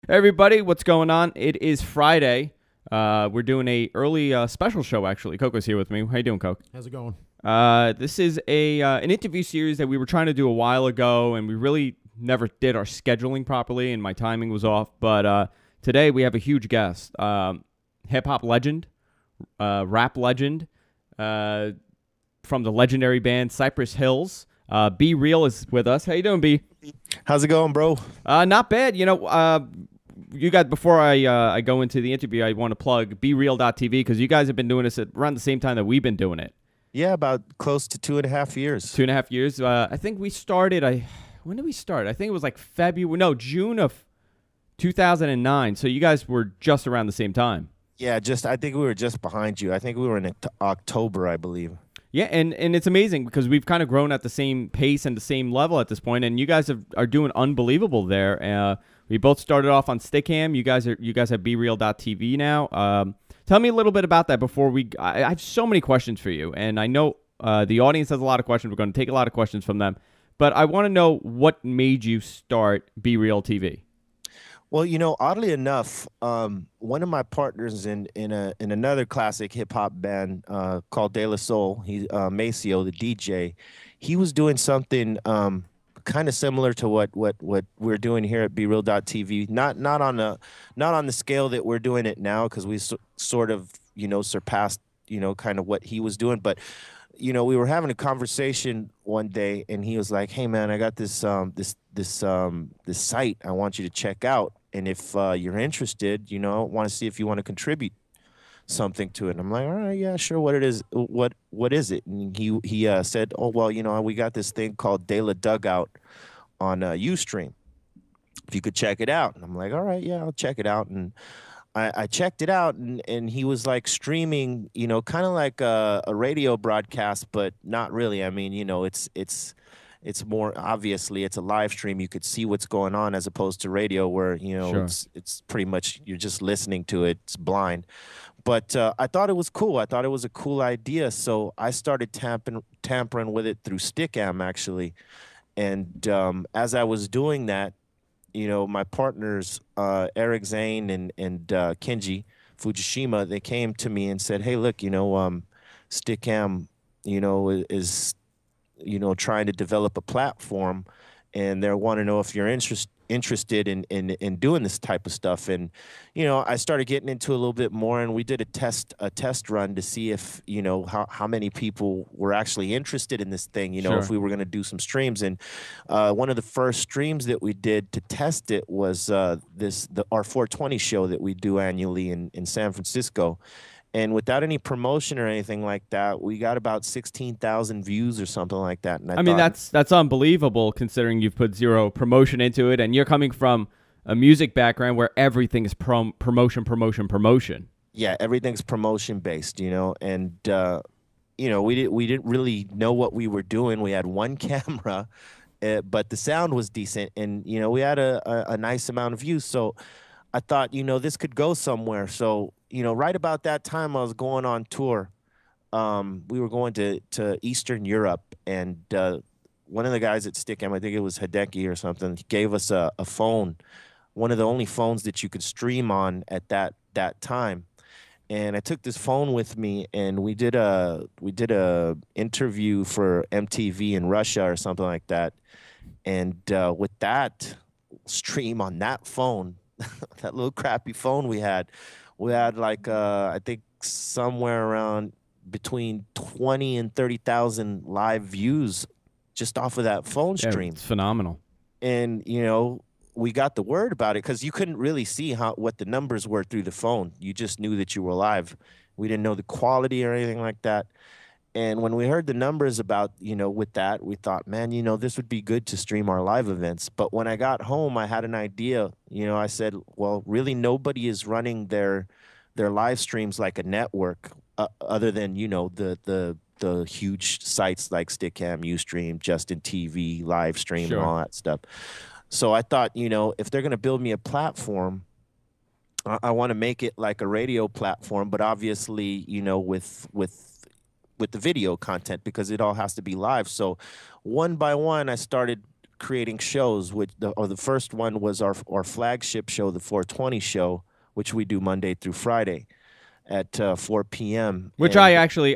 Hey everybody, what's going on? It is Friday. We're doing a early special show actually. Coco's here with me. How you doing, Coke? How's it going? This is a an interview series that we were trying to do a while ago, and we really never did our scheduling properly, and my timing was off. But today we have a huge guest, hip hop legend, rap legend, from the legendary band Cypress Hills. Be Real is with us. How you doing, B? How's it going, bro? Not bad. You guys, before I go into the interview, I want to plug BeReal.tv because you guys have been doing this at around the same time that we've been doing it. Yeah, about close to 2.5 years. 2.5 years. I think we started. When did we start? I think it was like June of 2009. So you guys were just around the same time. Yeah, I think we were just behind you. I think we were in October, I believe. Yeah, and it's amazing because we've kind of grown at the same pace and the same level at this point, and you guys are doing unbelievable there. We both started off on Stickam. You guys have BeReal.tv now. Tell me a little bit about that before I have so many questions for you, and I know the audience has a lot of questions. We're going to take a lot of questions from them, but I want to know what made you start BeReal TV. Well, oddly enough, one of my partners in another classic hip hop band called De La Soul, Maceo, the DJ, he was doing something kind of similar to what we're doing here at BeReal.tv. Not on the scale that we're doing it now, because we sort of surpassed kind of what he was doing, but. We were having a conversation one day, and he was like, "Hey, man, I got this site I want you to check out, and if you're interested, I want to see if you want to contribute something to it." And I'm like, "All right, yeah, sure. What is it?" And he said, "Oh, well, we got this thing called De La Dugout on Ustream. If you could check it out." And I'm like, "All right, yeah, I'll check it out." And I checked it out, and he was like streaming, kind of like a radio broadcast, but not really. I mean, it's more, obviously it's a live stream. You could see what's going on, as opposed to radio where, Sure. it's pretty much you're just listening to it. It's blind. But I thought it was cool. I thought it was a cool idea. So I started tampering with it through Stickam, actually. And as I was doing that, my partners, Eric Zane and Kenji Fujishima, they came to me and said, "Hey, look, Stickam, is, trying to develop a platform, and they want to know if you're interested in doing this type of stuff." And I started getting into a little bit more, and we did a test run to see if how many people were actually interested in this thing, Sure. if we were going to do some streams. And one of the first streams that we did to test it was our 420 show that we do annually in San Francisco. And without any promotion or anything like that, we got about 16,000 views or something like that. And I mean, that's unbelievable considering you've put zero promotion into it, and you're coming from a music background where everything is promotion, promotion, promotion. Yeah, everything's promotion based, and we didn't really know what we were doing. We had one camera, but the sound was decent, and we had a nice amount of views. So I thought, this could go somewhere. So right about that time, I was going on tour. We were going to Eastern Europe, and one of the guys at Stickam, I think it was Hideki or something, he gave us a phone, one of the only phones that you could stream on at that time. And I took this phone with me, and we did a interview for MTV in Russia or something like that. And with that stream on that phone, that little crappy phone we had like I think somewhere around between 20 and 30,000 live views just off of that phone stream. It's phenomenal. And we got the word about it, because you couldn't really see what the numbers were through the phone. You just knew that you were live. We didn't know the quality or anything like that. And when we heard the numbers about, with that, we thought, man, this would be good to stream our live events. But when I got home, I had an idea. I said, well, really nobody is running their live streams like a network, other than, the huge sites like Stickam, Ustream, Justin TV, live stream, Sure. and all that stuff. So I thought, if they're going to build me a platform, I want to make it like a radio platform, but obviously, with the video content, because it all has to be live. So one by one, I started creating shows. Which the first one was our flagship show, the 420 show, which we do Monday through Friday at 4 p.m. Which I actually,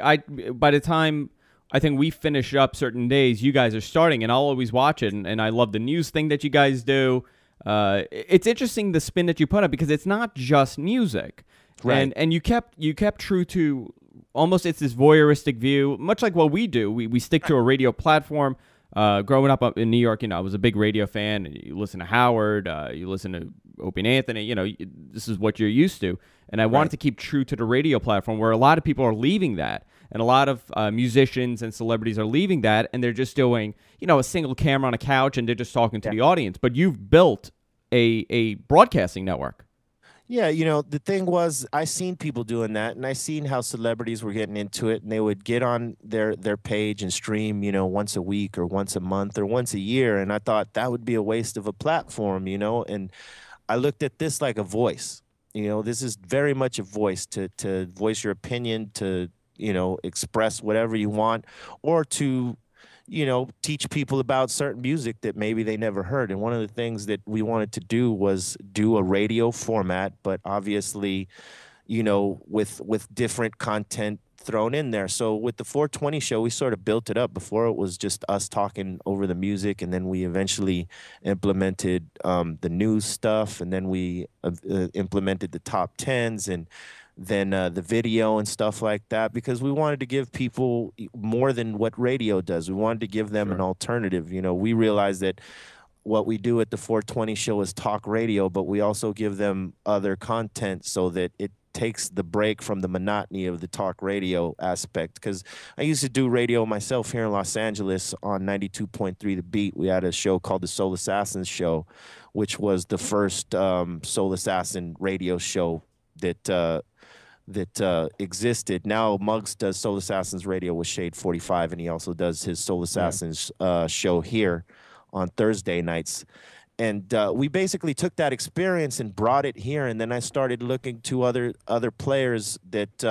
by the time I think we finish up certain days, you guys are starting, and I'll always watch it, and I love the news thing that you guys do. It's interesting the spin that you put up because it's not just music, Right. and you kept true to almost it's this voyeuristic view, much like what we do. We stick to a radio platform. Growing up in New York, I was a big radio fan. You listen to Howard, you listen to Opie and Anthony. This is what you're used to. And I wanted to keep true to the radio platform where a lot of people are leaving that. And a lot of musicians and celebrities are leaving that, and they're just doing, a single camera on a couch, and they're just talking to the audience. But you've built a broadcasting network. Yeah, the thing was, I seen people doing that, and I seen how celebrities were getting into it, and they would get on their page and stream, once a week or once a month or once a year, and I thought that would be a waste of a platform, and I looked at this like a voice. This is very much a voice to voice your opinion, to, express whatever you want, or to teach people about certain music that maybe they never heard. And one of the things that we wanted to do was do a radio format, but obviously, with different content thrown in there. So with the 420 show, we sort of built it up. Before it was just us talking over the music, and then we eventually implemented the news stuff, and then we implemented the top tens, and then the video and stuff like that, because we wanted to give people more than what radio does. We wanted to give them an alternative. We realized that what we do at the 420 show is talk radio, but we also give them other content so that it takes the break from the monotony of the talk radio aspect. Because I used to do radio myself here in Los Angeles on 92.3 The Beat. We had a show called the Soul Assassins Show, which was the first Soul Assassin radio show that existed. Now Muggs does Soul Assassins Radio with Shade 45, and he also does his Soul Assassins show here on Thursday nights. And we basically took that experience and brought it here, and then I started looking to other players that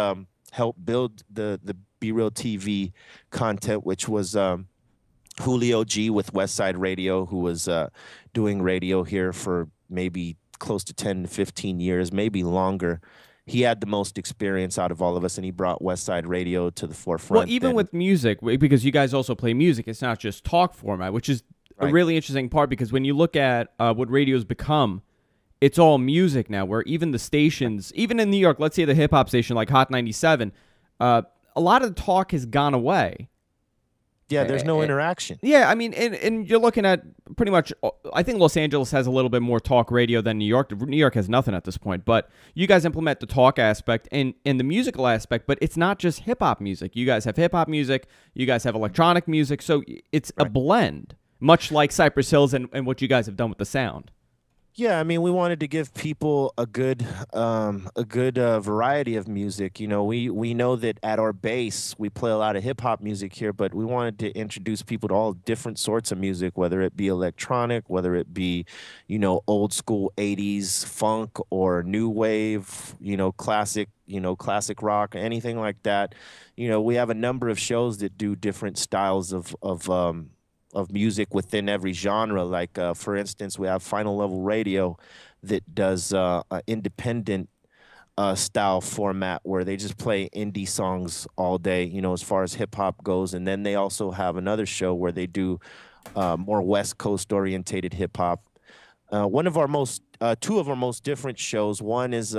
helped build the Be Real TV content, which was Julio G with Westside Radio, who was doing radio here for maybe close to 10 to 15 years, maybe longer. He had the most experience out of all of us, and he brought Westside Radio to the forefront. Well, even with music, because you guys also play music, it's not just talk format, which is a really interesting part, because when you look at what radio's become, it's all music now, where even the stations, even in New York, let's say the hip-hop station like Hot 97, a lot of the talk has gone away. Yeah, there's no interaction. Yeah, I mean, and you're looking at pretty much, I think Los Angeles has a little bit more talk radio than New York. New York has nothing at this point, but you guys implement the talk aspect and the musical aspect, but it's not just hip-hop music. You guys have hip-hop music, you guys have electronic music, so it's a blend, much like Cypress Hills and what you guys have done with the sound. Yeah, I mean, we wanted to give people a good variety of music. We know that at our base we play a lot of hip hop music here, but we wanted to introduce people to all different sorts of music, whether it be electronic, whether it be, old school 80s funk or new wave, classic rock, anything like that. We have a number of shows that do different styles of music within every genre. Like, for instance, we have Final Level Radio that does an independent style format where they just play indie songs all day, as far as hip-hop goes. And then they also have another show where they do more West Coast-orientated hip-hop. Two of our most different shows. One is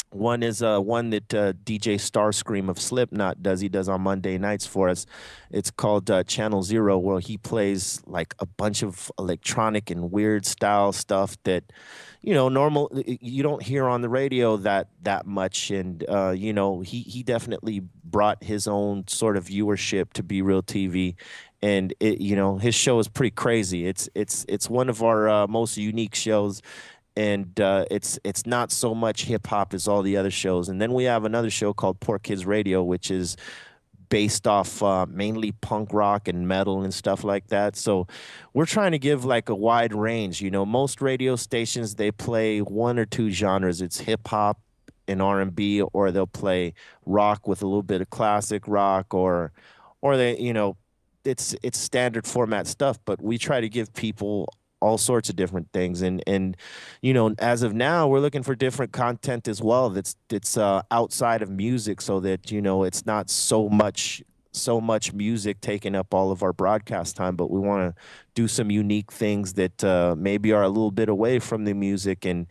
one that DJ Starscream of Slipknot does. He does on Monday nights for us. It's called Channel Zero, where he plays like a bunch of electronic and weird style stuff that, normal you don't hear on the radio that much. And he definitely brought his own sort of viewership to Be Real TV. And his show is pretty crazy. It's one of our most unique shows. And it's not so much hip-hop as all the other shows. And then we have another show called Poor Kids Radio, which is based off mainly punk rock and metal and stuff like that. So we're trying to give like a wide range. Most radio stations, they play one or two genres. It's hip-hop and R&B, or they'll play rock with a little bit of classic rock, or they, it's standard format stuff, but we try to give people all sorts of different things. And you know, as of now, we're looking for different content as well that's outside of music, so that, you know, it's not so much music taking up all of our broadcast time, but we want to do some unique things that maybe are a little bit away from the music, and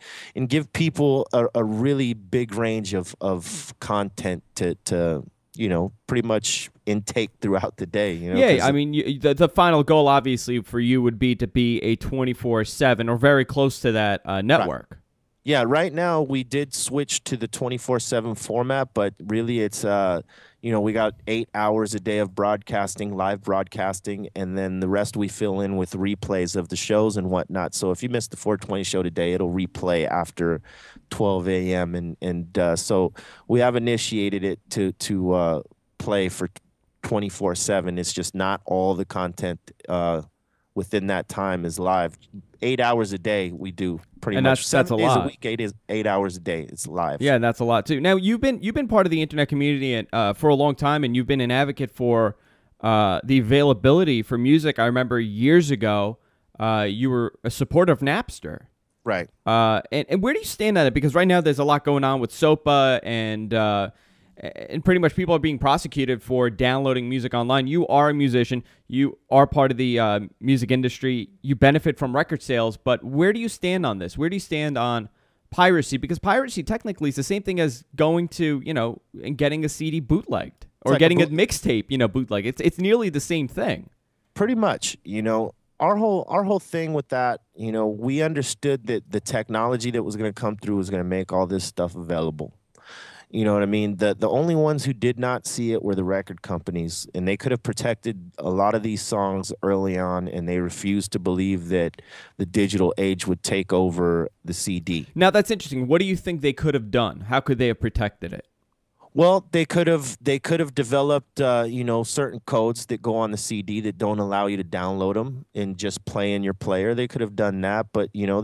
give people a really big range of content to you know, pretty much intake throughout the day. You know, yeah, I mean, the final goal, obviously, for you would be to be a 24/7 or very close to that network. Right. Yeah, right now we did switch to the 24/7 format, but really it's you know, we got 8 hours a day of broadcasting, live broadcasting, and then the rest we fill in with replays of the shows and whatnot. So if you missed the 420 show today, it'll replay after 12 a.m. And so we have initiated it to play for 24/7. It's just not all the content within that time is live. 8 hours a day we do pretty much. That's a lot. 7 days a week, 8 hours a day. It's live. Yeah, and that's a lot too. Now you've been part of the internet community for a long time, and you've been an advocate for the availability for music. I remember years ago you were a supporter of Napster. Right. And where do you stand on it? Because right now there's a lot going on with SOPA, and pretty much people are being prosecuted for downloading music online. You are a musician. You are part of the music industry. You benefit from record sales. But where do you stand on this? Where do you stand on piracy? Because piracy technically is the same thing as going to, you know, and getting a CD bootlegged or like getting a mixtape, you know, bootleg. It's nearly the same thing. Pretty much, you know. Our whole thing with that, you know, we understood that the technology that was going to come through was going to make all this stuff available. You know what I mean? The only ones who did not see it were the record companies, and they could have protected a lot of these songs early on, and they refused to believe that the digital age would take over the CD. Now, that's interesting. What do you think they could have done? How could they have protected it? Well, they could have developed you know, certain codes that go on the CD that don't allow you to download them and just play in your player. They could have done that, but you know,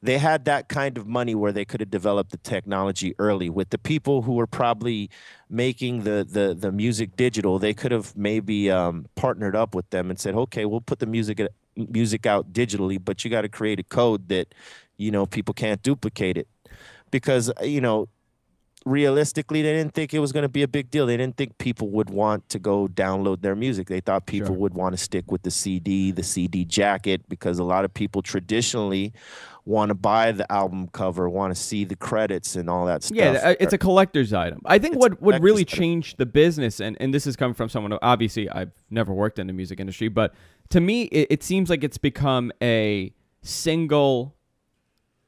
they had that kind of money where they could have developed the technology early. With the people who were probably making the music digital, they could have maybe partnered up with them and said, okay, we'll put the music out digitally, but you got to create a code that, you know, people can't duplicate it, because you know, realistically, they didn't think it was going to be a big deal. They didn't think people would want to go download their music. They thought people would want to stick with the CD jacket, because a lot of people traditionally want to buy the album cover, want to see the credits and all that stuff. Yeah, it's a collector's item. I think what would really change the business, and this is coming from someone who, obviously, I've never worked in the music industry, but to me, it seems like it's become a single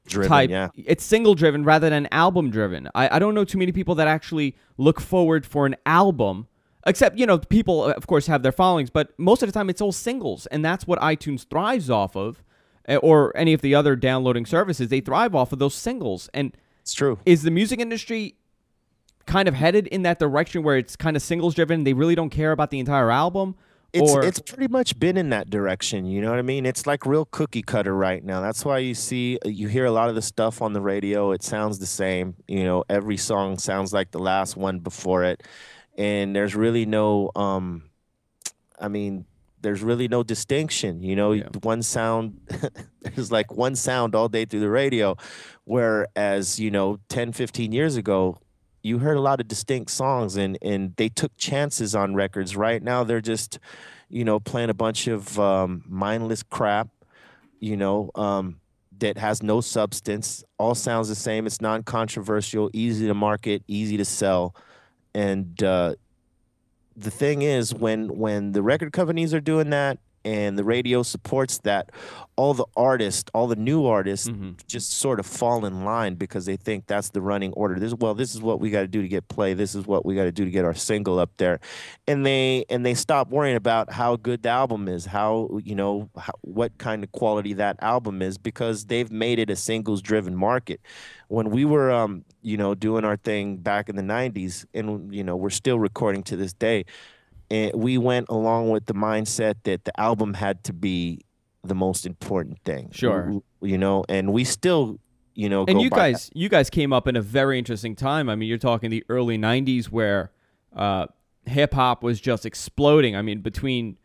driven, type. Yeah. It's single driven rather than album driven. I don't know too many people that actually look forward for an album, except, you know, people of course have their followings, but most of the time it's all singles, and that's what iTunes thrives off of, or any of the other downloading services. They thrive off of those singles. And it's true. Is the music industry kind of headed in that direction where it's kind of singles driven? They really don't care about the entire album? It's pretty much been in that direction, you know what I mean? It's like real cookie cutter right now. That's why you hear a lot of the stuff on the radio. It sounds the same. You know, every song sounds like the last one before it, and there's really no, there's really no distinction. You know, one sound, there's like one sound all day through the radio, whereas, you know, 10, 15 years ago, you heard a lot of distinct songs, and they took chances on records. Right now, they're just, you know, playing a bunch of mindless crap, you know, that has no substance. All sounds the same. It's non-controversial, easy to market, easy to sell. And the thing is, when the record companies are doing that, and the radio supports that, all the new artists just sort of fall in line, because they think that's the running order. This is what we got to do to get play. This is what we got to do to get our single up there. And they stop worrying about how good the album is, what kind of quality that album is, because they've made it a singles driven market. When we were, doing our thing back in the 90s, and, you know, we're still recording to this day, and we went along with the mindset that the album had to be the most important thing. Sure. You know, and we still, you know, and you guys came up in a very interesting time. I mean, you're talking the early 90s where hip hop was just exploding. I mean, between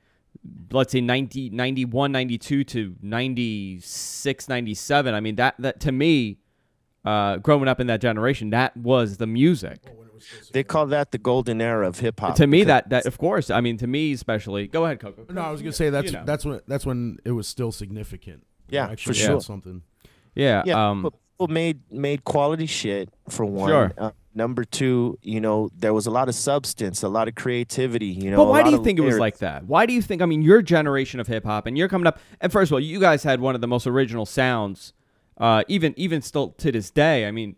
let's say 90, 91, 92 to 96, 97. I mean, that to me, growing up in that generation, that was the music. They call that the golden era of hip hop. To me, that of course, I mean, to me especially. Go ahead, Coco. No, I was gonna say that's when it was still significant. Yeah, actually for sure. Something. Yeah. People made quality shit for one. Sure. Number two, there was a lot of substance, a lot of creativity. But why do you think it was like that? Why do you think? I mean, your generation of hip hop, and you're coming up. And first of all, you guys had one of the most original sounds, even still to this day. I mean,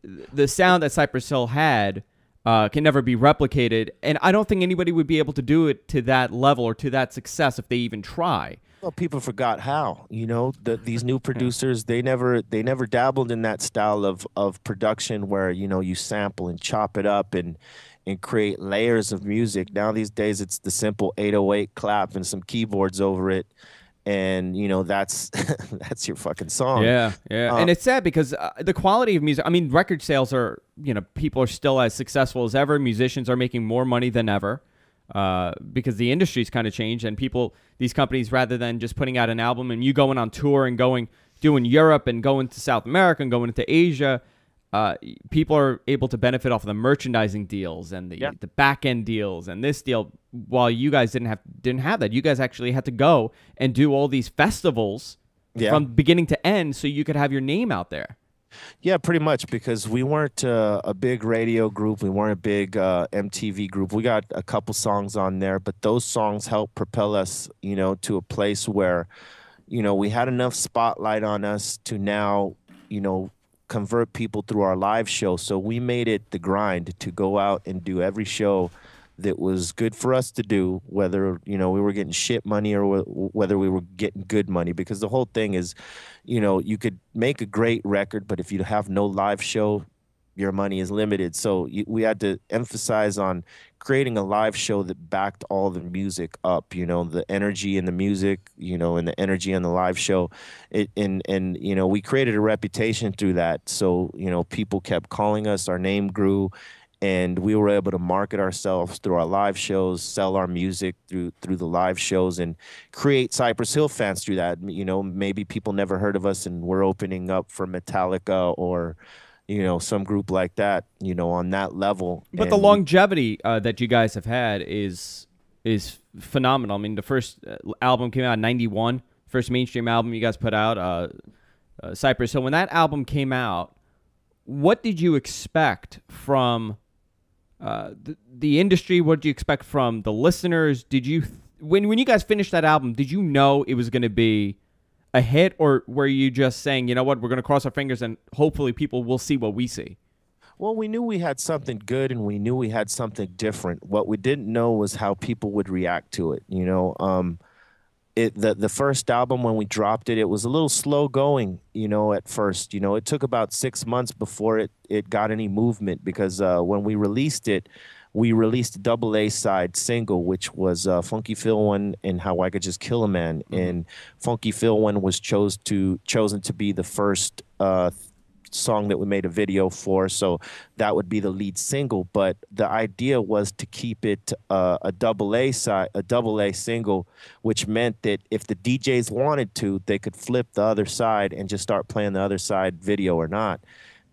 the sound that Cypress Hill had can never be replicated, and I don't think anybody would be able to do it to that level or to that success if they even try. Well, people forgot how. These new producers, they never dabbled in that style of production where you sample and chop it up and create layers of music. Now these days, it's the simple 808 clap and some keyboards over it. And that's that's your fucking song. Yeah. And it's sad because the quality of music. I mean, record sales are people are still as successful as ever. Musicians are making more money than ever because the industry's kind of changed, and these companies, rather than just putting out an album and you going on tour and doing Europe and going to South America and going into Asia, people are able to benefit off of the merchandising deals and the back end deals and this deal. While you guys didn't have that, you guys actually had to go and do all these festivals from beginning to end, so you could have your name out there. Yeah, pretty much, because we weren't a big radio group, we weren't a big MTV group. We got a couple songs on there, but those songs helped propel us, to a place where, we had enough spotlight on us to now, convert people through our live show. So we made it the grind to go out and do every show that was good for us to do, whether we were getting shit money or whether we were getting good money. Because the whole thing is, you could make a great record, but if you have no live show, your money is limited. So we had to emphasize on creating a live show that backed all the music up, the energy in the music, and the energy in the live show. We created a reputation through that. So, people kept calling us, our name grew, and we were able to market ourselves through our live shows, sell our music through the live shows, and create Cypress Hill fans through that. Maybe people never heard of us, and we're opening up for Metallica or some group like that, on that level. But the longevity that you guys have had is phenomenal. I mean, the first album came out in 91, first mainstream album you guys put out, Cypress Hill. When that album came out, what did you expect from the industry? What did you expect from the listeners? Did you, when you guys finished that album, did you know it was going to be a hit, or were you just saying, you know what, we're going to cross our fingers and hopefully people will see what we see? Well, we knew we had something good and we knew we had something different. What we didn't know was how people would react to it. The first album, when we dropped it, it was a little slow going, at first. It took about 6 months before it got any movement, because when we released it, we released a double A side single, which was Funky Phil One and How I Could Just Kill a Man. Mm-hmm. And Funky Phil One was chosen to be the first song that we made a video for, so that would be the lead single. But the idea was to keep it a double A single, which meant that if the DJs wanted to, they could flip the other side and just start playing the other side, video or not.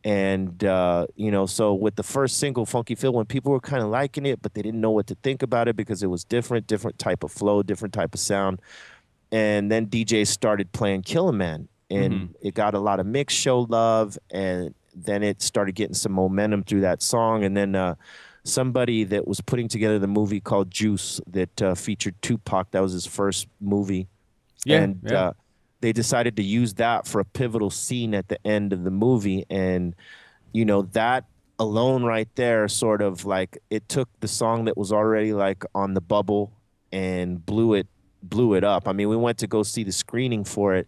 And so with the first single, Funky Phil, when people were kind of liking it, but they didn't know what to think about it because it was different type of flow, different type of sound. And then DJs started playing Kill a Man. And it got a lot of mix show love, and then it started getting some momentum through that song. And then somebody that was putting together the movie called Juice that featured Tupac, that was his first movie. They decided to use that for a pivotal scene at the end of the movie. And, that alone right there sort of like, it took the song that was already like on the bubble and blew it up. I mean, we went to go see the screening for it.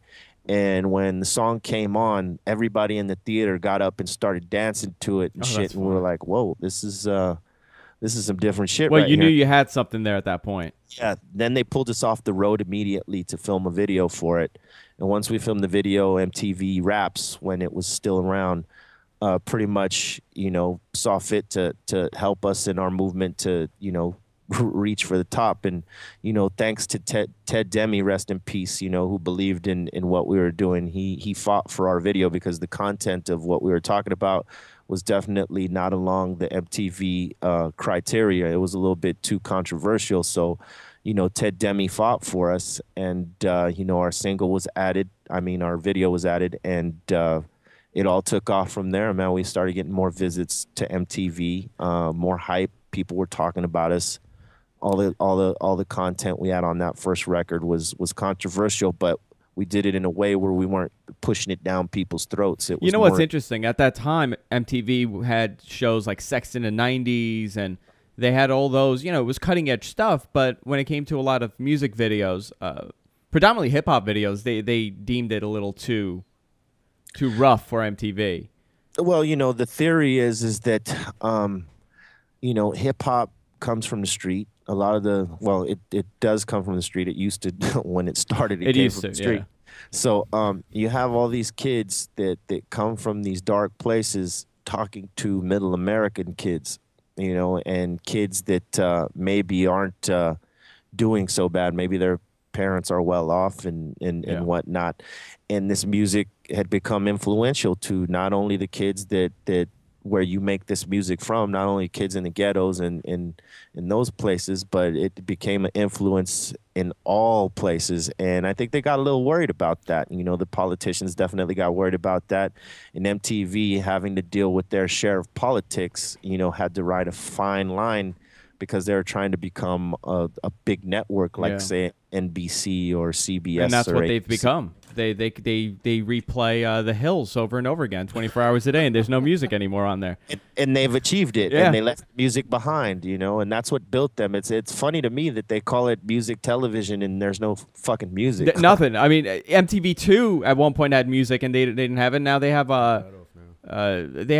And when the song came on, everybody in the theater got up and started dancing to it and shit. And we were like, whoa, this is some different shit. Well, right you here. knew you had something there at that point. Yeah. Then they pulled us off the road immediately to film a video for it. And once we filmed the video, MTV Raps, when it was still around, pretty much, saw fit to help us in our movement to, reach for the top. And thanks to Ted Demme, rest in peace, who believed in what we were doing. He fought for our video because the content of what we were talking about was definitely not along the MTV criteria. It was a little bit too controversial. So, Ted Demme fought for us, and our single was added. I mean, our video was added, and it all took off from there, man. We started getting more visits to MTV, more hype. People were talking about us. All the content we had on that first record was controversial, but we did it in a way where we weren't pushing it down people's throats. It was what's interesting? At that time, MTV had shows like Sex in the 90s, and they had all those, it was cutting edge stuff. But when it came to a lot of music videos, predominantly hip hop videos, they deemed it a little too rough for MTV. Well, the theory is that hip hop comes from the street. A lot of it does come from the street. It used to when it started. It came used from to, the street. yeah. So you have all these kids that come from these dark places talking to middle American kids, and kids that maybe aren't doing so bad. Maybe their parents are well off and whatnot. And this music had become influential to not only the kids that where you make this music from, not only kids in the ghettos and in those places, but it became an influence in all places. And I think they got a little worried about that. The politicians definitely got worried about that. And MTV, having to deal with their share of politics, had to ride a fine line because they were trying to become a big network like, say, NBC or CBS. And that's or what they've become. They replay The Hills over and over again, 24 hours a day, and there's no music anymore on there. And they've achieved it, and they left music behind, and that's what built them. It's funny to me that they call it music television, and there's no fucking music. Nothing. I mean, MTV2 at one point had music, and they didn't have it. Now they have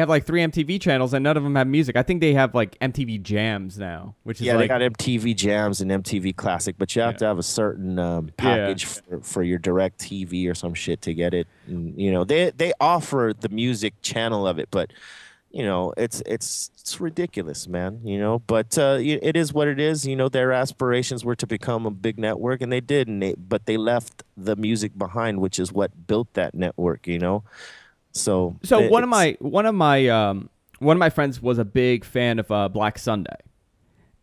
like 3 MTV channels, and none of them have music. I think they have like MTV Jams now, which is they got MTV Jams and MTV Classic, but you have to have a certain package for your Direct TV or some shit to get it. And, they offer the music channel of it, but it's ridiculous, man. But it is what it is. Their aspirations were to become a big network, and they did, but they left the music behind, which is what built that network. So one of my friends was a big fan of Black Sunday,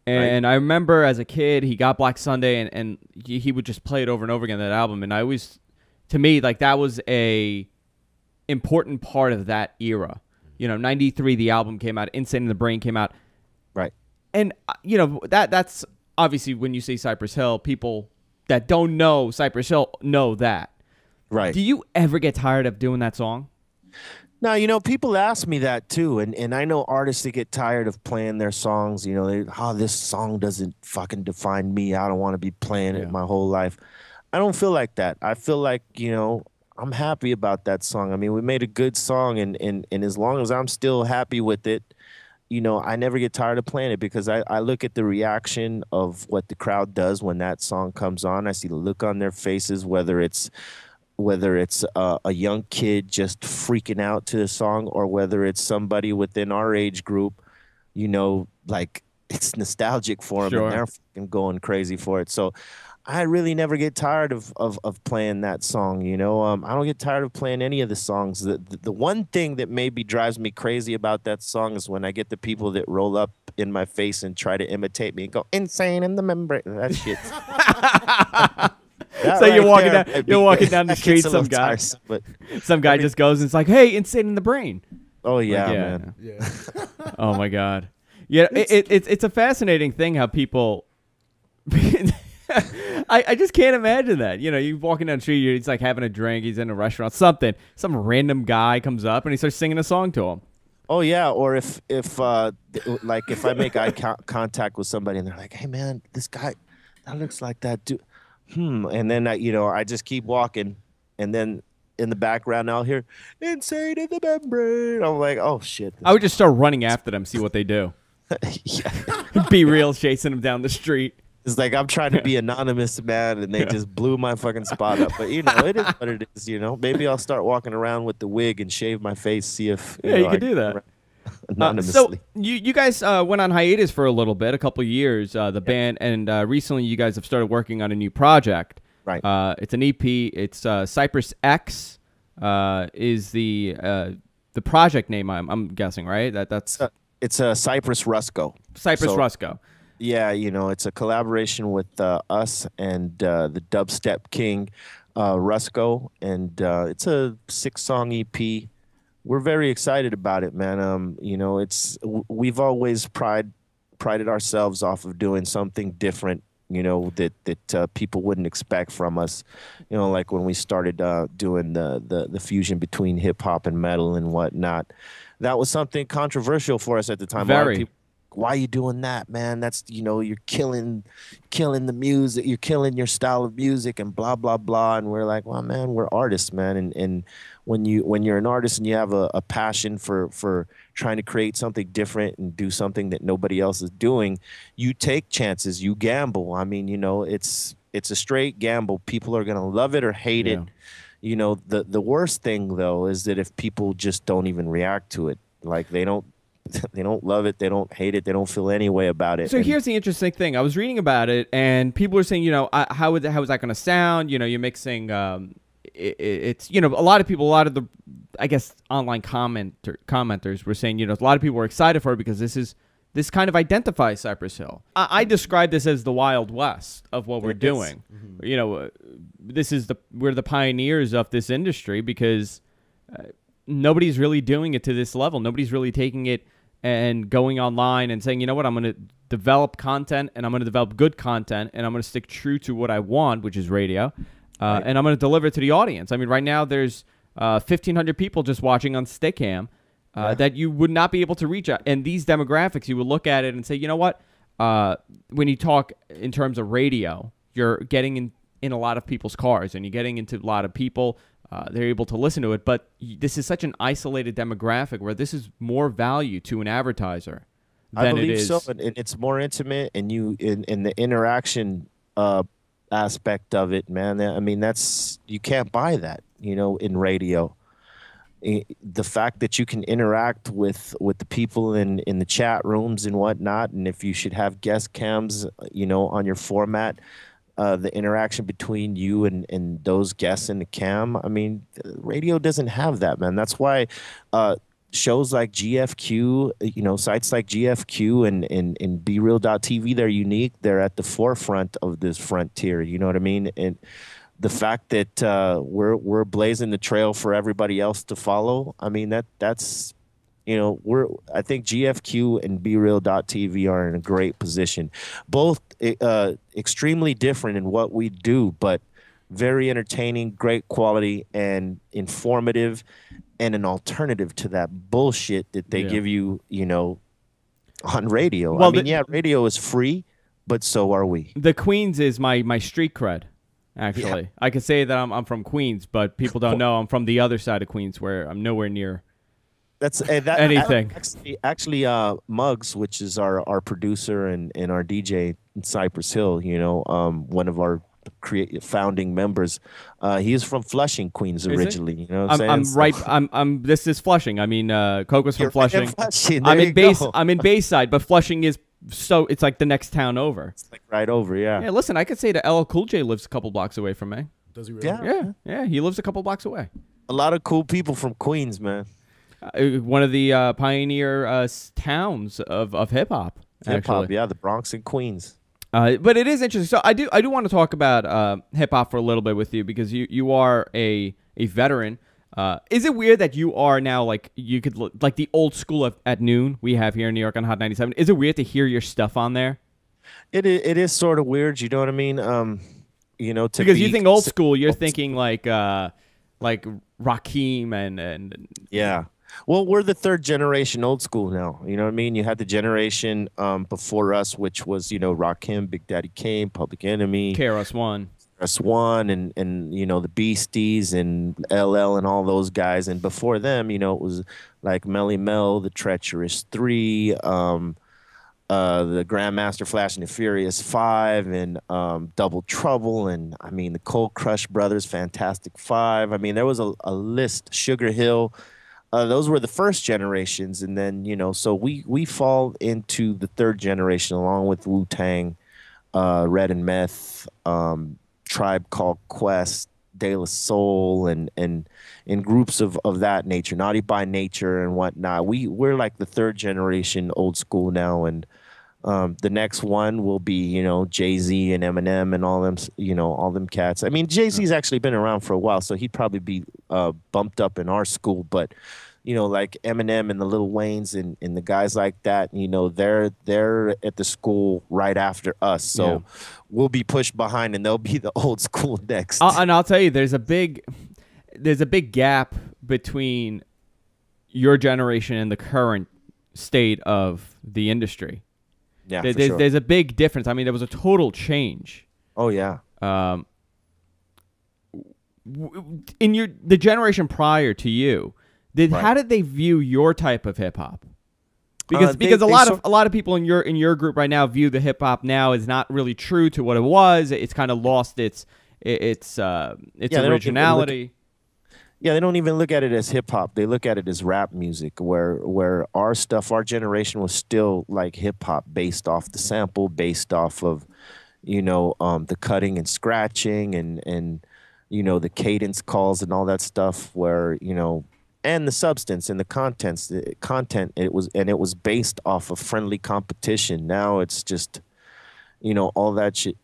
and I remember as a kid he got Black Sunday and he would just play it over and over again, that album. And to me, like, that was a important part of that era. 93 the album came out, Insane in the Brain came out, right? And that's obviously, when you say Cypress Hill, people that don't know Cypress Hill know that, right? Do you ever get tired of doing that song? Now, people ask me that too, and I know artists that get tired of playing their songs. This song doesn't fucking define me. I don't want to be playing it my whole life. I don't feel like that. I feel like, I'm happy about that song. I mean, we made a good song, and as long as I'm still happy with it, I never get tired of playing it, because I look at the reaction of what the crowd does when that song comes on. I see the look on their faces, whether it's a young kid just freaking out to the song, or whether it's somebody within our age group, like, it's nostalgic for them, and they're fucking going crazy for it. So I really never get tired of playing that song. I don't get tired of playing any of the songs. The one thing that maybe drives me crazy about that song is when I get the people that roll up in my face and try to imitate me and go, "Insane in the membrane." That shit. So you're walking down the street, some guy just goes and it's like, "Hey, Insane in the Brain." Oh yeah, man. Yeah. Oh my God. Yeah, it's a fascinating thing how people. I just can't imagine that. You walking down the street, he's like having a drink, he's in a restaurant, some random guy comes up and he starts singing a song to him. Oh yeah, or if I make eye contact with somebody and they're like, "Hey man, this guy, that looks like that dude." And then I just keep walking, and then in the background I'll hear "Insane in the Membrane." I'm like, oh shit. I would just start running after them, see what they do. Be real, chasing them down the street. It's like I'm trying to be anonymous, man, and they just blew my fucking spot up. But it is what it is. Maybe I'll start walking around with the wig and shave my face, see if you could do that. anonymously. So you guys went on hiatus for a little bit, a couple years, the band, and recently you guys have started working on a new project. Right. It's an EP. It's Cypress X is the project name. I'm guessing, right? It's a Cypress Rusko. Cypress Rusko. Yeah, it's a collaboration with us and the dubstep king Rusko, and it's a 6-song EP. We're very excited about it, man. We've always prided ourselves off of doing something different, that people wouldn't expect from us. Like when we started doing the fusion between hip hop and metal and whatnot. That was something controversial for us at the time. A lot of people, why are you doing that, man? That's, you're killing the music, you're killing your style of music and blah, blah, blah. And we're like, well, man, we're artists, man. And when you're an artist and you have a passion for trying to create something different and do something that nobody else is doing, you take chances, you gamble. I mean, it's a straight gamble. People are going to love it or hate it. The worst thing, though, is that if people just don't even react to it, like they don't love it, they don't hate it, they don't feel any way about it. So here's the interesting thing. I was reading about it, and people were saying, how is that going to sound? You're mixing, it's, a lot of people, a lot of the, I guess, online commenters were saying, a lot of people were excited for it because this kind of identifies Cypress Hill. I describe this as the Wild West of what we're doing. Mm-hmm. We're the pioneers of this industry because nobody's really doing it to this level. Nobody's really taking it and going online and saying, you know what, I'm going to develop content and I'm going to develop good content and I'm going to stick true to what I want, which is radio, and I'm going to deliver it to the audience. I mean, right now there's 1,500 people just watching on Stickam that you would not be able to reach out. And these demographics, you would look at it and say, you know what, when you talk in terms of radio, you're getting in a lot of people's cars and you're getting into a lot of people. They're able to listen to it, but this is such an isolated demographic where this is more value to an advertiser than it is. I believe so, and it's more intimate, and in the interaction aspect of it, man. I mean, you can't buy that, in radio. The fact that you can interact with the people in the chat rooms and whatnot, and if you should have guest cams, on your format. The interaction between you and those guests in the cam. I mean, radio doesn't have that, man. That's why shows like GFQ, sites like GFQ and BeReal.tv, they're unique. They're at the forefront of this frontier. You know what I mean? And the fact that we're blazing the trail for everybody else to follow. I mean, that's. I think GFQ and BeReal.tv are in a great position. Both extremely different in what we do, but very entertaining, great quality, and informative, and an alternative to that bullshit that they give you, on radio. Well, I mean, radio is free, but so are we. The Queens is my street cred, actually. Yeah. I could say that I'm from Queens, but people don't know I'm from the other side of Queens where I'm nowhere near. That's anything. Actually, Muggs, which is our producer and our DJ in Cypress Hill, one of our founding members, he is from Flushing, Queens originally. You know what I'm saying? This is Flushing. I mean, Coco's from Flushing. I'm in Bayside, but Flushing is it's like the next town over. It's like right over, yeah. Yeah, listen, I could say that LL Cool J lives a couple blocks away from me. Does he really? Yeah, he lives a couple blocks away. A lot of cool people from Queens, man. One of the pioneer towns of hip hop. Hip hop, yeah, the Bronx and Queens. But it is interesting. So I do want to talk about hip hop for a little bit with you because you are a veteran. Is it weird that you are now like the old school at noon we have here in New York on Hot 97? Is it weird to hear your stuff on there? It is sort of weird. You know what I mean? Because you think old school, you're thinking like Rakim and yeah. Well, we're the third generation old school now. You know what I mean? You had the generation before us, which was, Rakim, Big Daddy Kane, Public Enemy. KRS-One. KRS-One and the Beasties and LL and all those guys. And before them, it was like Melly Mel, the Treacherous Three, the Grandmaster Flash and the Furious Five, and Double Trouble, and, I mean, the Cold Crush Brothers, Fantastic Five. I mean, there was a list, Sugar Hill. those were the first generations, and then so we fall into the third generation along with Wu-Tang, Red and Meth, Tribe Called Quest, De La Soul, and in groups of that nature, Naughty by Nature and whatnot. We're like the third generation old school now, and the next one will be Jay-Z and Eminem and all them all them cats. I mean, Jay-Z's actually been around for a while, so he'd probably be bumped up in our school, but like Eminem and the Lil Waynes and the guys like that, they're at the school right after us. So we'll be pushed behind and they'll be the old school next. And I'll tell you, there's a big gap between your generation and the current state of the industry. Yeah, there's a big difference. I mean, there was a total change. Oh yeah. In the generation prior to you, how did they view your type of hip hop? Because a lot of people in your group right now view the hip hop now as not really true to what it was. It's kind of lost its originality. Yeah, they don't even look at it as hip hop. They look at it as rap music, where our generation was still like hip hop, based off the sample, based off of, the cutting and scratching and the cadence calls and all that stuff, where and the substance and the content. It was based off of friendly competition. Now it's just, all that shit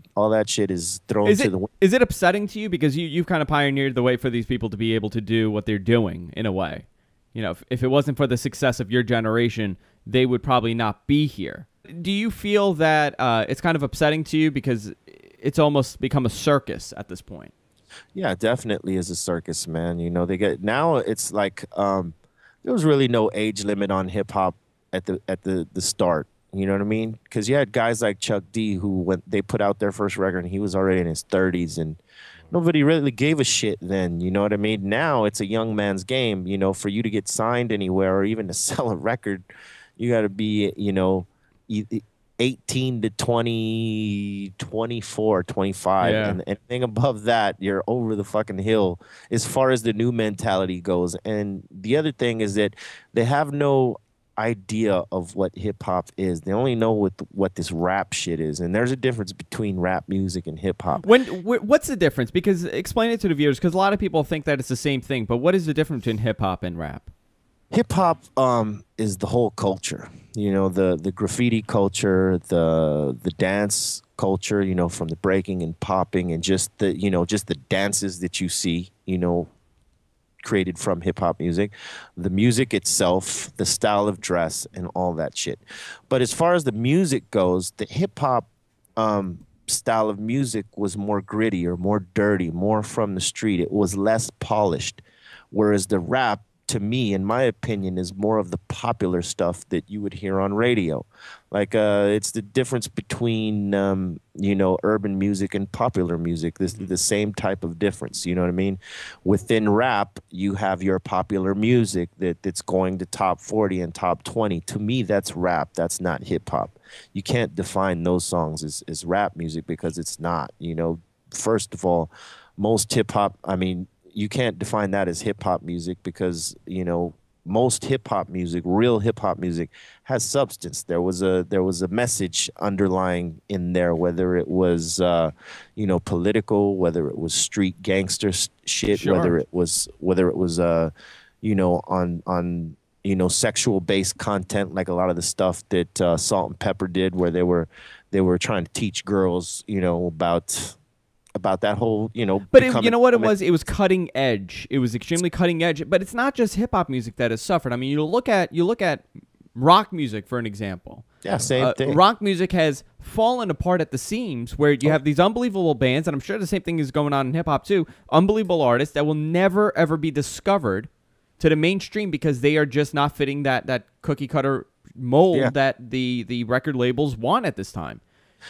is thrown to the wind. Is it upsetting to you because you've kind of pioneered the way for these people to be able to do what they're doing in a way? If it wasn't for the success of your generation, they would probably not be here. Do you feel that it's kind of upsetting to you because it's almost become a circus at this point? Yeah, definitely is a circus, man. Now it's like there was really no age limit on hip hop at the start. You know what I mean? Because you had guys like Chuck D who, when they put out their first record, and he was already in his 30s, and nobody really gave a shit then. You know what I mean? Now it's a young man's game. For you to get signed anywhere or even to sell a record, you got to be 18 to 20, 24, 25. Yeah. And anything above that, you're over the fucking hill as far as the new mentality goes. And the other thing is that they have no idea of what hip hop is. They only know what this rap shit is, and there's a difference between rap music and hip hop. What's the difference? Because explain it to the viewers, because a lot of people think that it's the same thing. But what is the difference between hip hop and rap? Hip hop is the whole culture. The graffiti culture, the dance culture. From the breaking and popping and just the dances that you see. Created from hip-hop music, the music itself, the style of dress, and all that shit. But as far as the music goes, the hip-hop style of music was more gritty or more dirty, more from the street. It was less polished, whereas the rap, to me, in my opinion, is more of the popular stuff that you would hear on radio. Like it's the difference between urban music and popular music. This is the same type of difference. You know what I mean? Within rap, you have your popular music that's going to top 40 and top 20. To me, that's rap. That's not hip hop. You can't define those songs as rap music because it's not. First of all, most hip hop, you can't define that as hip hop music because, most hip hop music, real hip hop music, has substance. There was a message underlying in there, whether it was political, whether it was street gangster shit, Sure. whether it was on sexual based content, like a lot of the stuff that Salt and Pepper did, where they were trying to teach girls, about that whole, But you know what it was? It was cutting edge. It was extremely cutting edge. But it's not just hip hop music that has suffered. I mean, you look at rock music for an example. Yeah, same thing. Rock music has fallen apart at the seams, where you have these unbelievable bands, and I'm sure the same thing is going on in hip hop too. Unbelievable artists that will never ever be discovered to the mainstream because they are just not fitting that cookie cutter mold that the record labels want at this time.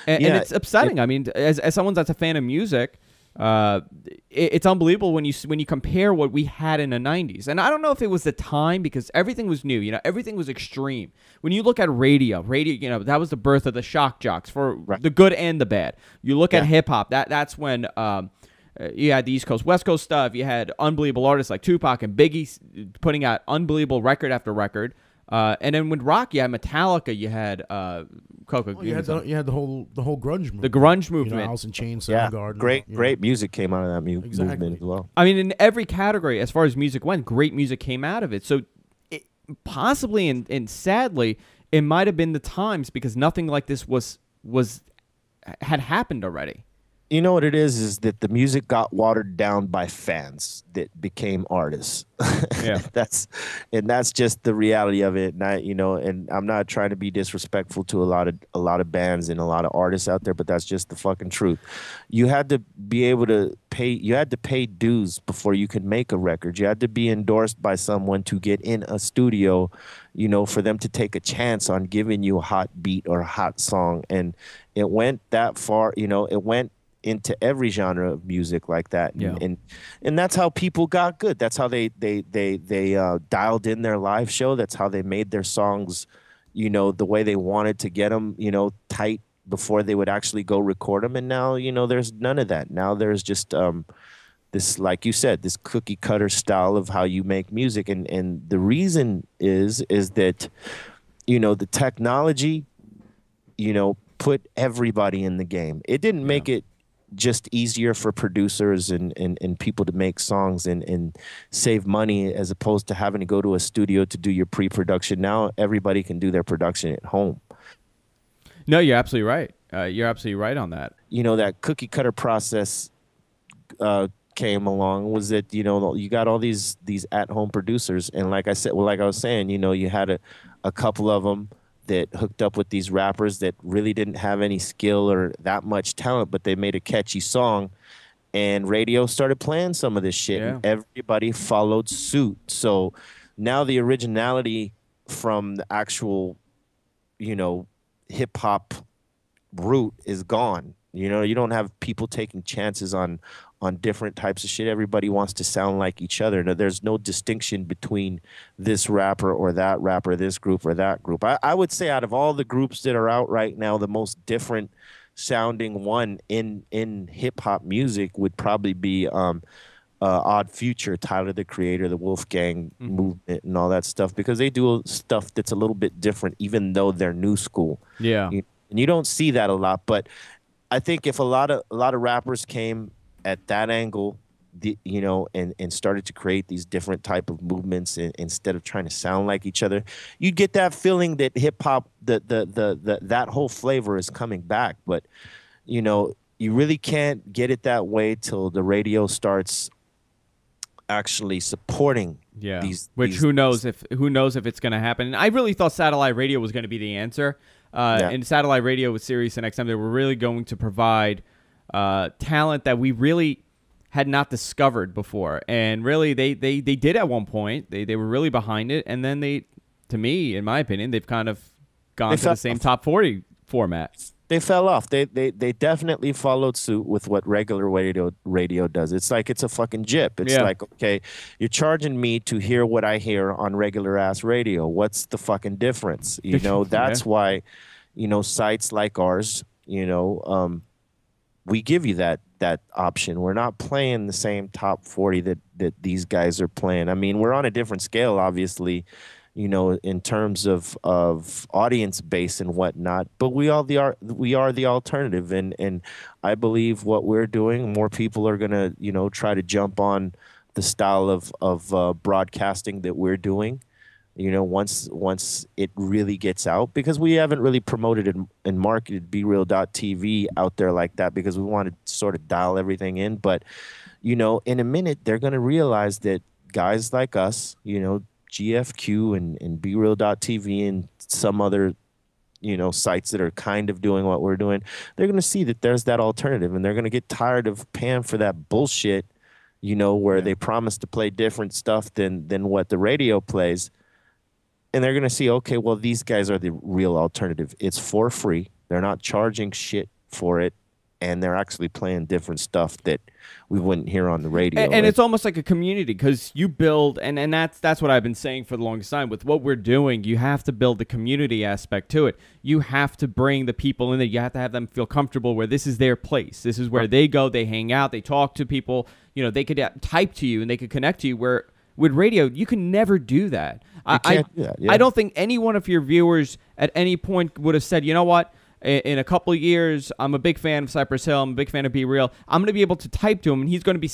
And it's upsetting. I mean, as someone that's a fan of music, it's unbelievable when you compare what we had in the 90s. And I don't know if it was the time because everything was new. Everything was extreme. When you look at radio, that was the birth of the shock jocks for the good and the bad. You look at hip hop, that's when you had the East Coast, West Coast stuff. You had unbelievable artists like Tupac and Biggie putting out unbelievable record after record. And then with rock, you had Metallica, you had Coco. Well, you had the whole grunge movement. The grunge You know, movement. Alice in Chains, Yeah, Soundgarden. great music came out of that Exactly. movement as well. I mean, in every category, as far as music went, great music came out of it. So possibly and sadly, it might have been the times because nothing like this had happened already. You know what it is that the music got watered down by fans that became artists. Yeah. that's just the reality of it. And I'm not trying to be disrespectful to a lot of bands and a lot of artists out there, but that's just the fucking truth. You had to be able to pay dues before you could make a record. You had to be endorsed by someone to get in a studio, for them to take a chance on giving you a hot beat or a hot song. And it went that far, it went into every genre of music like that. Yeah. And that's how people got good. That's how they dialed in their live show. That's how they made their songs, the way they wanted to get them, tight before they would actually go record them. And now, there's none of that. Now there's just this, like you said, this cookie cutter style of how you make music. And the reason is that, the technology, put everybody in the game. It didn't make it just easier for producers and people to make songs and save money as opposed to having to go to a studio to do your pre-production. Now everybody can do their production at home. No, you're absolutely right. You're absolutely right on that. That cookie cutter process came along was that, you got all these at-home producers. And like I was saying, you had a couple of them that hooked up with these rappers that really didn't have any skill or that much talent, but they made a catchy song, and radio started playing some of this shit, and everybody followed suit. So now the originality from the actual, hip hop root is gone. You don't have people taking chances on different types of shit. Everybody wants to sound like each other. Now, there's no distinction between this rapper or that rapper, this group or that group. I would say out of all the groups that are out right now, the most different sounding one in hip hop music would probably be Odd Future, Tyler the Creator, the Wolfgang movement and all that stuff, because they do stuff that's a little bit different, even though they're new school. Yeah. And you don't see that a lot, but I think if a lot of rappers came at that angle, and started to create these different type of movements instead of trying to sound like each other, you'd get that feeling that hip hop, that whole flavor is coming back. But you really can't get it that way till the radio starts actually supporting. Who knows if it's going to happen. And I really thought satellite radio was going to be the answer. And satellite radio with Sirius and XM, they were really going to provide talent that we really had not discovered before. And really, they did at one point. They were really behind it. And then to me, in my opinion, they've kind of gone to the same top 40 format. They fell off. They definitely followed suit with what regular radio does. It's like it's a fucking jip. It's like, okay, you're charging me to hear what I hear on regular ass radio. What's the fucking difference? That's why, sites like ours, we give you that option. We're not playing the same top 40 that these guys are playing. I mean, we're on a different scale, obviously, in terms of audience base and whatnot, but we are the alternative. And I believe what we're doing, more people are going to, try to jump on the style of broadcasting that we're doing, once it really gets out, because we haven't really promoted and marketed BeReal.tv out there like that, because we want to sort of dial everything in. But, in a minute, they're going to realize that guys like us, GFQ and BeReal.tv and some other, sites that are kind of doing what we're doing, they're going to see that there's that alternative, and they're going to get tired of paying for that bullshit, where they promise to play different stuff than what the radio plays. And they're going to see, okay, well, these guys are the real alternative. It's for free. They're not charging shit for it. and they're actually playing different stuff that we wouldn't hear on the radio. And it's almost like a community, because you build, and that's what I've been saying for the longest time. With what we're doing, you have to build the community aspect to it. You have to bring the people in there. You have to have them feel comfortable where this is their place. This is where they go, they hang out, they talk to people. You know, they could type to you and they could connect to you, where with radio, you can never do that. You can't do that, yeah. I don't think any one of your viewers at any point would have said, you know what, in a couple of years, I'm a big fan of Cypress Hill, I'm a big fan of Be Real. I'm going to be able to type to him, and he's going to be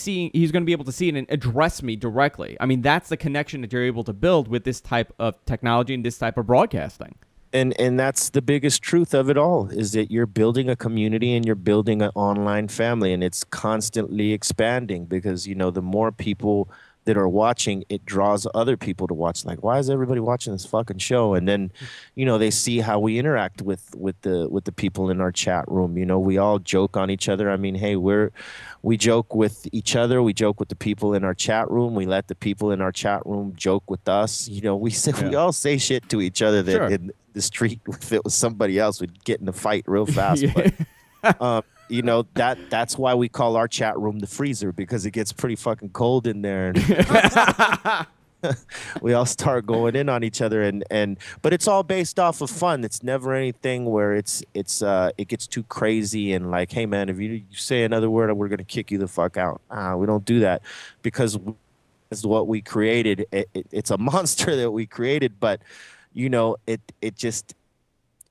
able to see it and address me directly. I mean, that's the connection that you're able to build with this type of technology and this type of broadcasting. And that's the biggest truth of it all, is that you're building a community and you're building an online family, and it's constantly expanding, because, you know, the more people that are watching, it draws other people to watch. Like, why is everybody watching this fucking show? And then, you know, they see how we interact with the people in our chat room. You know, we all joke on each other. I mean, hey, we joke with each other. We joke with the people in our chat room. We let the people in our chat room joke with us. You know, we all say shit to each other that in the street, if it was somebody else, we'd get in a fight real fast. But, you know, that's why we call our chat room the freezer, because it gets pretty fucking cold in there. And we all start going in on each other, but it's all based off of fun. It's never anything where it gets too crazy and like, hey man, if you say another word, we're gonna kick you the fuck out. We don't do that, because it's what we created. It's a monster that we created, but you know, it just.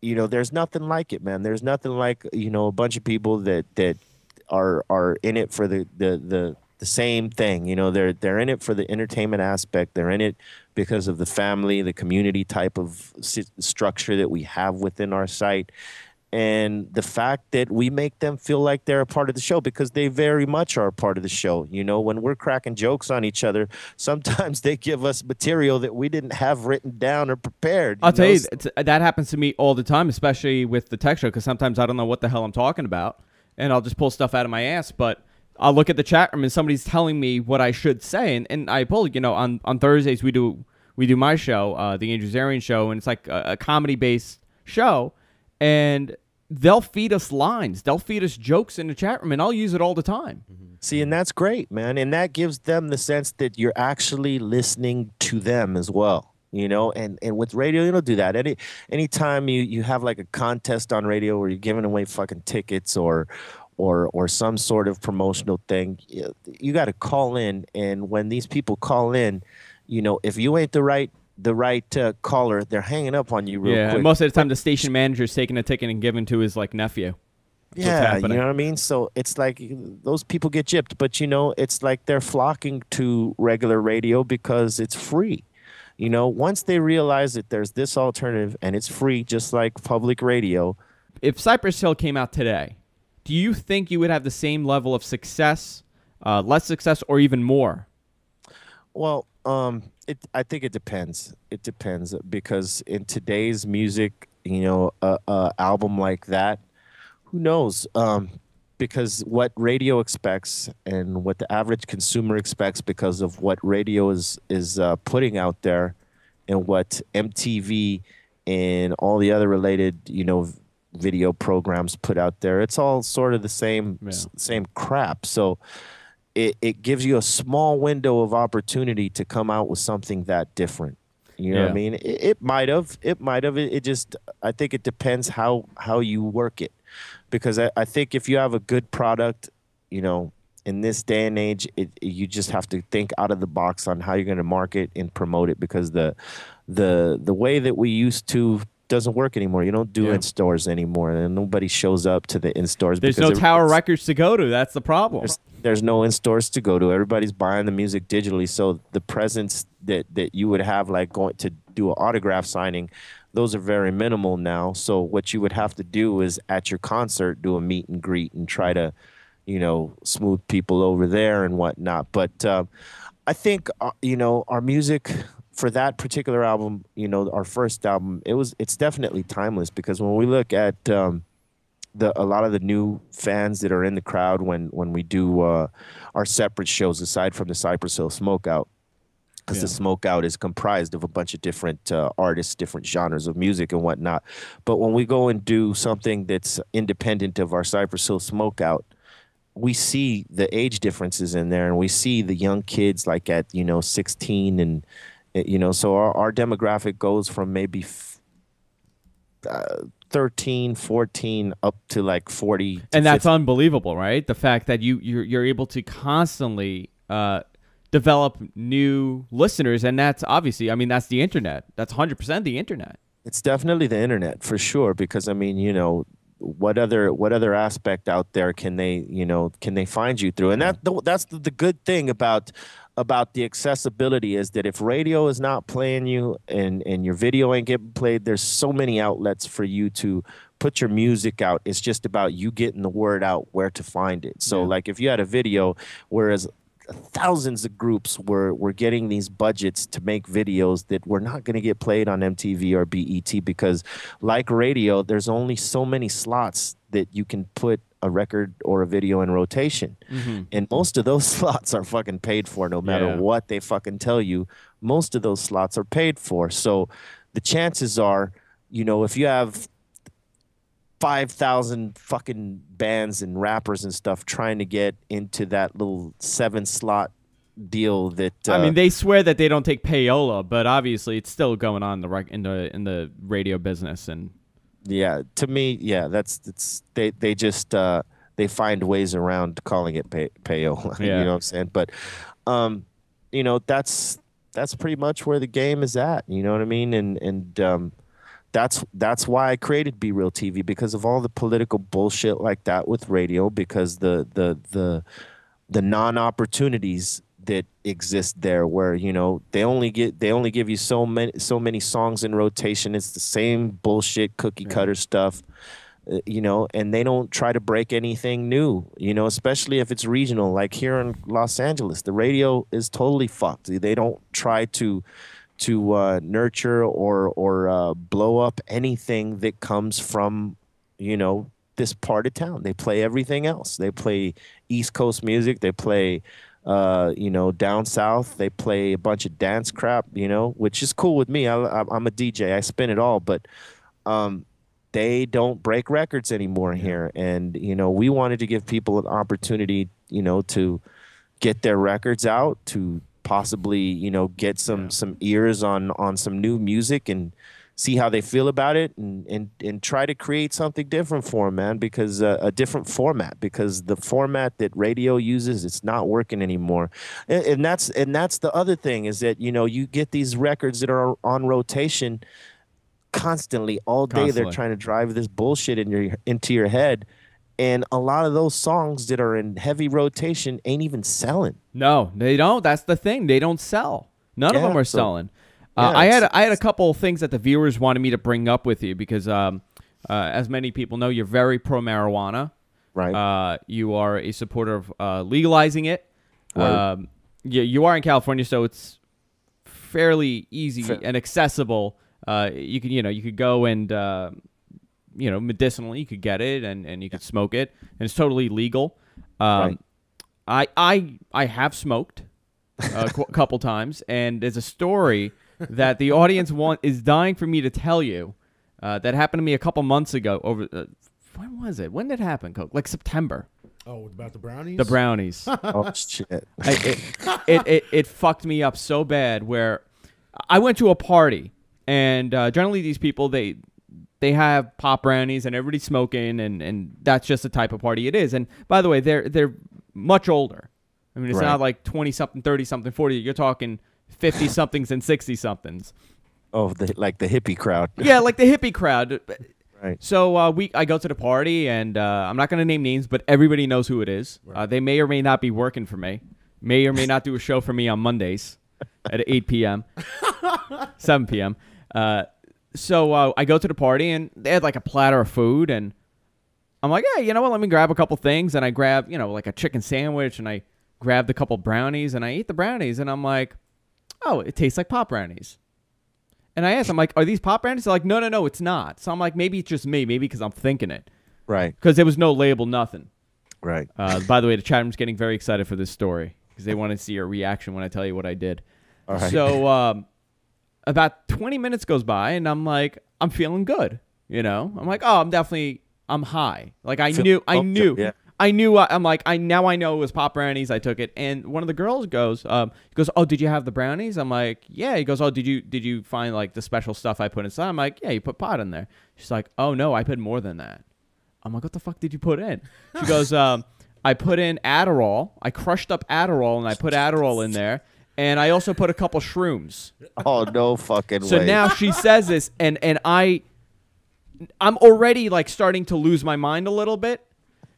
You know, there's nothing like it, man. There's nothing like, you know, a bunch of people that are in it for the same thing. You know, they're in it for the entertainment aspect. They're in it because of the family, the community type of structure that we have within our site. And the fact that we make them feel like they're a part of the show, because they very much are a part of the show. You know, when we're cracking jokes on each other, sometimes they give us material that we didn't have written down or prepared. I'll tell you, that happens to me all the time, especially with the tech show, because sometimes I don't know what the hell I'm talking about, and I'll just pull stuff out of my ass. But I'll look at the chat room and somebody's telling me what I should say, and I pull, you know, on Thursdays we do my show, the Andrew Zarian show, and it's like a comedy-based show. And they'll feed us lines. They'll feed us jokes in the chat room, and I'll use it all the time. See, and that's great, man. And that gives them the sense that you're actually listening to them as well. You know, and with radio, you don't do that. Anytime you have like a contest on radio where you're giving away fucking tickets or some sort of promotional thing, you got to call in. And when these people call in, you know, if you ain't the right caller, they're hanging up on you real quick. And most of the time the station manager's taking a ticket and giving to his like nephew. Yeah, you know what I mean? So it's like those people get gypped, but you know, it's like they're flocking to regular radio because it's free. You know, once they realize that there's this alternative and it's free, just like public radio. If Cypress Hill came out today, do you think you would have the same level of success, less success, or even more? Well, I think it depends. It depends, because in today's music, you know, a album like that, who knows? Because what radio expects and what the average consumer expects, because of what radio is putting out there, and what MTV and all the other related, you know, video programs put out there, it's all sort of the same crap. So it gives you a small window of opportunity to come out with something that different. You know what I mean? It might have. It just, I think it depends how you work it. Because I think if you have a good product, you know, in this day and age, you just have to think out of the box on how you're going to market and promote it, because the way that we used to doesn't work anymore. You don't do in-stores anymore, and nobody shows up to the in-stores. There's no Tower Records to go to. That's the problem. There's no in-stores to go to. Everybody's buying the music digitally, so the presence that you would have, like going to do an autograph signing, those are very minimal now. So what you would have to do is at your concert, do a meet and greet and try to, you know, smooth people over there and whatnot. But I think, you know, our music for that particular album, you know, our first album, it's definitely timeless, because when we look at a lot of the new fans that are in the crowd when we do our separate shows, aside from the Cypress Hill Smokeout, because the Smoke Out is comprised of a bunch of different artists, different genres of music and whatnot. But when we go and do something that's independent of our Cypress Hill Smoke Out, we see the age differences in there, and we see the young kids like at 16, and so our demographic goes from maybe 13, 14 up to like 40. And that's unbelievable, right? The fact that you're able to constantly develop new listeners, and that's obviously, I mean, that's the internet. That's 100% the internet. It's definitely the internet for sure, because I mean, what other aspect out there can they find you through? And that's the good thing about the accessibility, is that if radio is not playing you and your video ain't getting played, there's so many outlets for you to put your music out. It's just about you getting the word out where to find it. So like if you had a video, whereas thousands of groups were getting these budgets to make videos that were not going to get played on MTV or BET, because like radio, there's only so many slots that you can put a record or a video in rotation. And most of those slots are fucking paid for, no matter what they fucking tell you. Most of those slots are paid for. So the chances are, if you have 5,000 fucking bands and rappers and stuff trying to get into that little 7-slot deal, that I mean, they swear that they don't take payola, but obviously it's still going on in the radio business. And to me, they just they find ways around calling it payola. You know what I'm saying? But that's pretty much where the game is at. You know what I mean? And that's why I created Be Real TV, because of all the political bullshit like that with radio, because the non-opportunities that exist there, where they only give you so many songs in rotation. It's the same bullshit cookie cutter stuff, and they don't try to break anything new, especially if it's regional. Like here in Los Angeles, the radio is totally fucked. They don't try to nurture or blow up anything that comes from, this part of town. They play everything else. They play East Coast music. They play, down south. They play a bunch of dance crap, which is cool with me. I'm a DJ. I spin it all. But they don't break records anymore here. And, we wanted to give people an opportunity, to get their records out, to possibly get some ears on some new music and see how they feel about it, and try to create something different for them, man, because a different format, because the format that radio uses, it's not working anymore. And that's the other thing, is that you get these records that are on rotation constantly all day. They're trying to drive this bullshit into your head. And a lot of those songs that are in heavy rotation ain't even selling. No, they don't. That's the thing. They don't sell. None of them are selling. I had a couple of things that the viewers wanted me to bring up with you, because as many people know, you're very pro marijuana. Right. You are a supporter of legalizing it. Right. You are in California, so it's fairly easy and accessible. You could go and medicinally, you could get it and you could smoke it, and it's totally legal. Right. I have smoked a couple times, and there's a story that the audience is dying for me to tell you that happened to me a couple months ago. When was it? When did it happen, Coke? Like September. Oh, about the brownies? The brownies. Oh, shit. It fucked me up so bad, where I went to a party, and generally these people, they have pop brownies and everybody's smoking, and that's just the type of party it is. And by the way, they're much older. I mean, it's not like 20-something, 30-something, 40. You're talking 50-somethings and 60-somethings. Oh, like the hippie crowd. Yeah, like the hippie crowd. Right. So I go to the party, and I'm not going to name names, but everybody knows who it is. Right. They may or may not be working for me. May or may not do a show for me on Mondays at 8 p.m., 7 p.m., So I go to the party, and they had like a platter of food, and I'm like, yeah, you know what? Let me grab a couple things, and I grab, like a chicken sandwich, and I grabbed a couple brownies, and I ate the brownies, and I'm like, oh, it tastes like pop brownies. And I asked, I'm like, are these pop brownies? They're like, no, it's not. So I'm like, maybe it's just me, maybe because I'm thinking it. Right. Because there was no label, nothing. Right. By the way, the chat room's getting very excited for this story, because they want to see your reaction when I tell you what I did. All right. So about 20 minutes goes by, and I'm like, I'm feeling good. You know, I'm like, oh, I'm high. Like I knew. Yeah. I'm like, now I know it was pop brownies. I took it, and one of the girls goes, oh, did you have the brownies? I'm like, yeah. He goes, oh, did you find like the special stuff I put inside? I'm like, yeah, you put pot in there. She's like, oh no, I put more than that. I'm like, what the fuck did you put in? She goes, I put in Adderall. I crushed up Adderall, and I put Adderall in there, and I also put a couple shrooms. Oh, no fucking way. So now she says this, and I'm already like starting to lose my mind a little bit.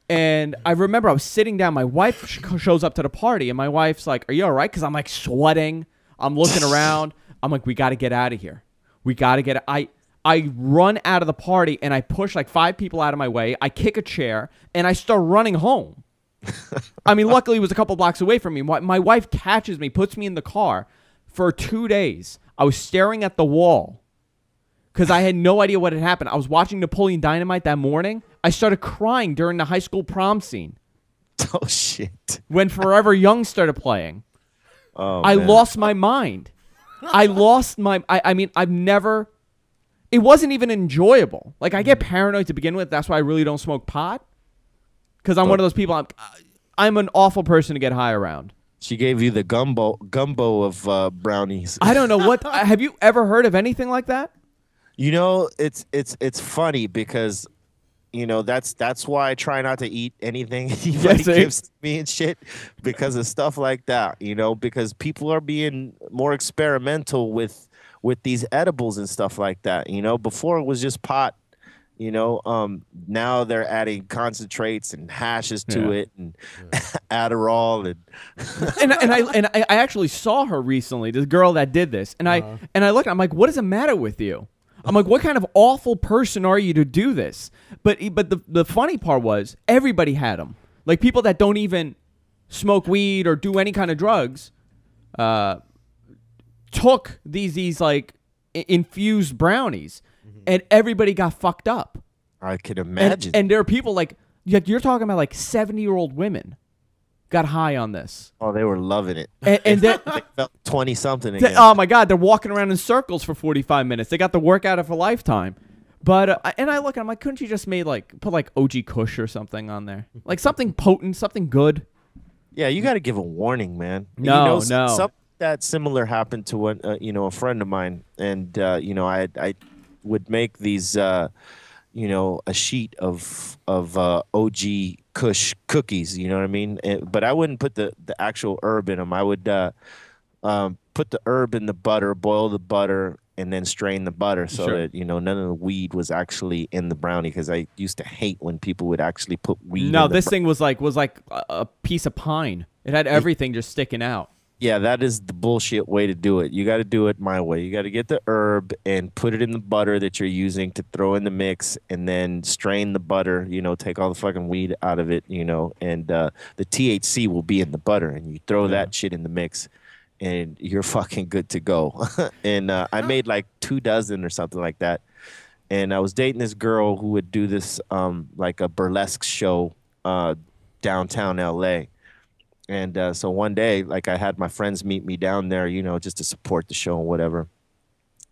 And I remember I was sitting down. My wife shows up to the party, and my wife's like, are you all right? Because I'm like sweating. I'm looking around. I'm like, we got to get out of here. We got to get I run out of the party, and I push like 5 people out of my way. I kick a chair, and I start running home. I mean, luckily it was a couple blocks away from me. My wife catches me, puts me in the car. For 2 days, I was staring at the wall because I had no idea what had happened. I was watching Napoleon Dynamite that morning. I started crying during the high school prom scene. Oh, shit. When Forever Young started playing. Oh, I man. lost my mind. I lost my... I mean, I've never... It wasn't even enjoyable. Like, I get paranoid to begin with. That's why I really don't smoke pot. Because I'm one of those people... I'm an awful person to get high around. She gave you the gumbo of brownies. I don't know what... Have you ever heard of anything like that? You know, it's funny because, you know, that's why I try not to eat anything anybody gives me and shit, because of stuff like that. You know, because people are being more experimental with these edibles and stuff like that. You know, before it was just pot. You know, now they're adding concentrates and hashes to it, and Adderall, and I actually saw her recently, this girl that did this, and I looked, I'm like, what is the matter with you? I'm like, what kind of awful person are you to do this? But the funny part was everybody had them. Like people that don't even smoke weed or do any kind of drugs, took these like infused brownies. And everybody got fucked up. I can imagine. And there are people like you're talking about like 70-year-old women got high on this. Oh, they were loving it. And they felt 20-something again. Oh my God, they're walking around in circles for 45 minutes. They got the workout of a lifetime. But and I look, I'm like, couldn't you just put like OG Kush or something on there, like something potent, something good? Yeah, you got to give a warning, man. No. Something that similar happened to a friend of mine, and I would make these, a sheet of OG Kush cookies. You know what I mean? But I wouldn't put the actual herb in them. I would put the herb in the butter, boil the butter, and then strain the butter so that none of the weed was actually in the brownie. Because I used to hate when people would actually put weed. No, this thing was like a piece of pine. It had everything just sticking out. Yeah, that is the bullshit way to do it. You got to do it my way. You got to get the herb and put it in the butter that you're using to throw in the mix, and then strain the butter, take all the fucking weed out of it, and the THC will be in the butter, and you throw that shit in the mix, and you're fucking good to go. And I made like 2 dozen or something like that. And I was dating this girl who would do this like a burlesque show downtown LA. And so one day, like I had my friends meet me down there, just to support the show and whatever.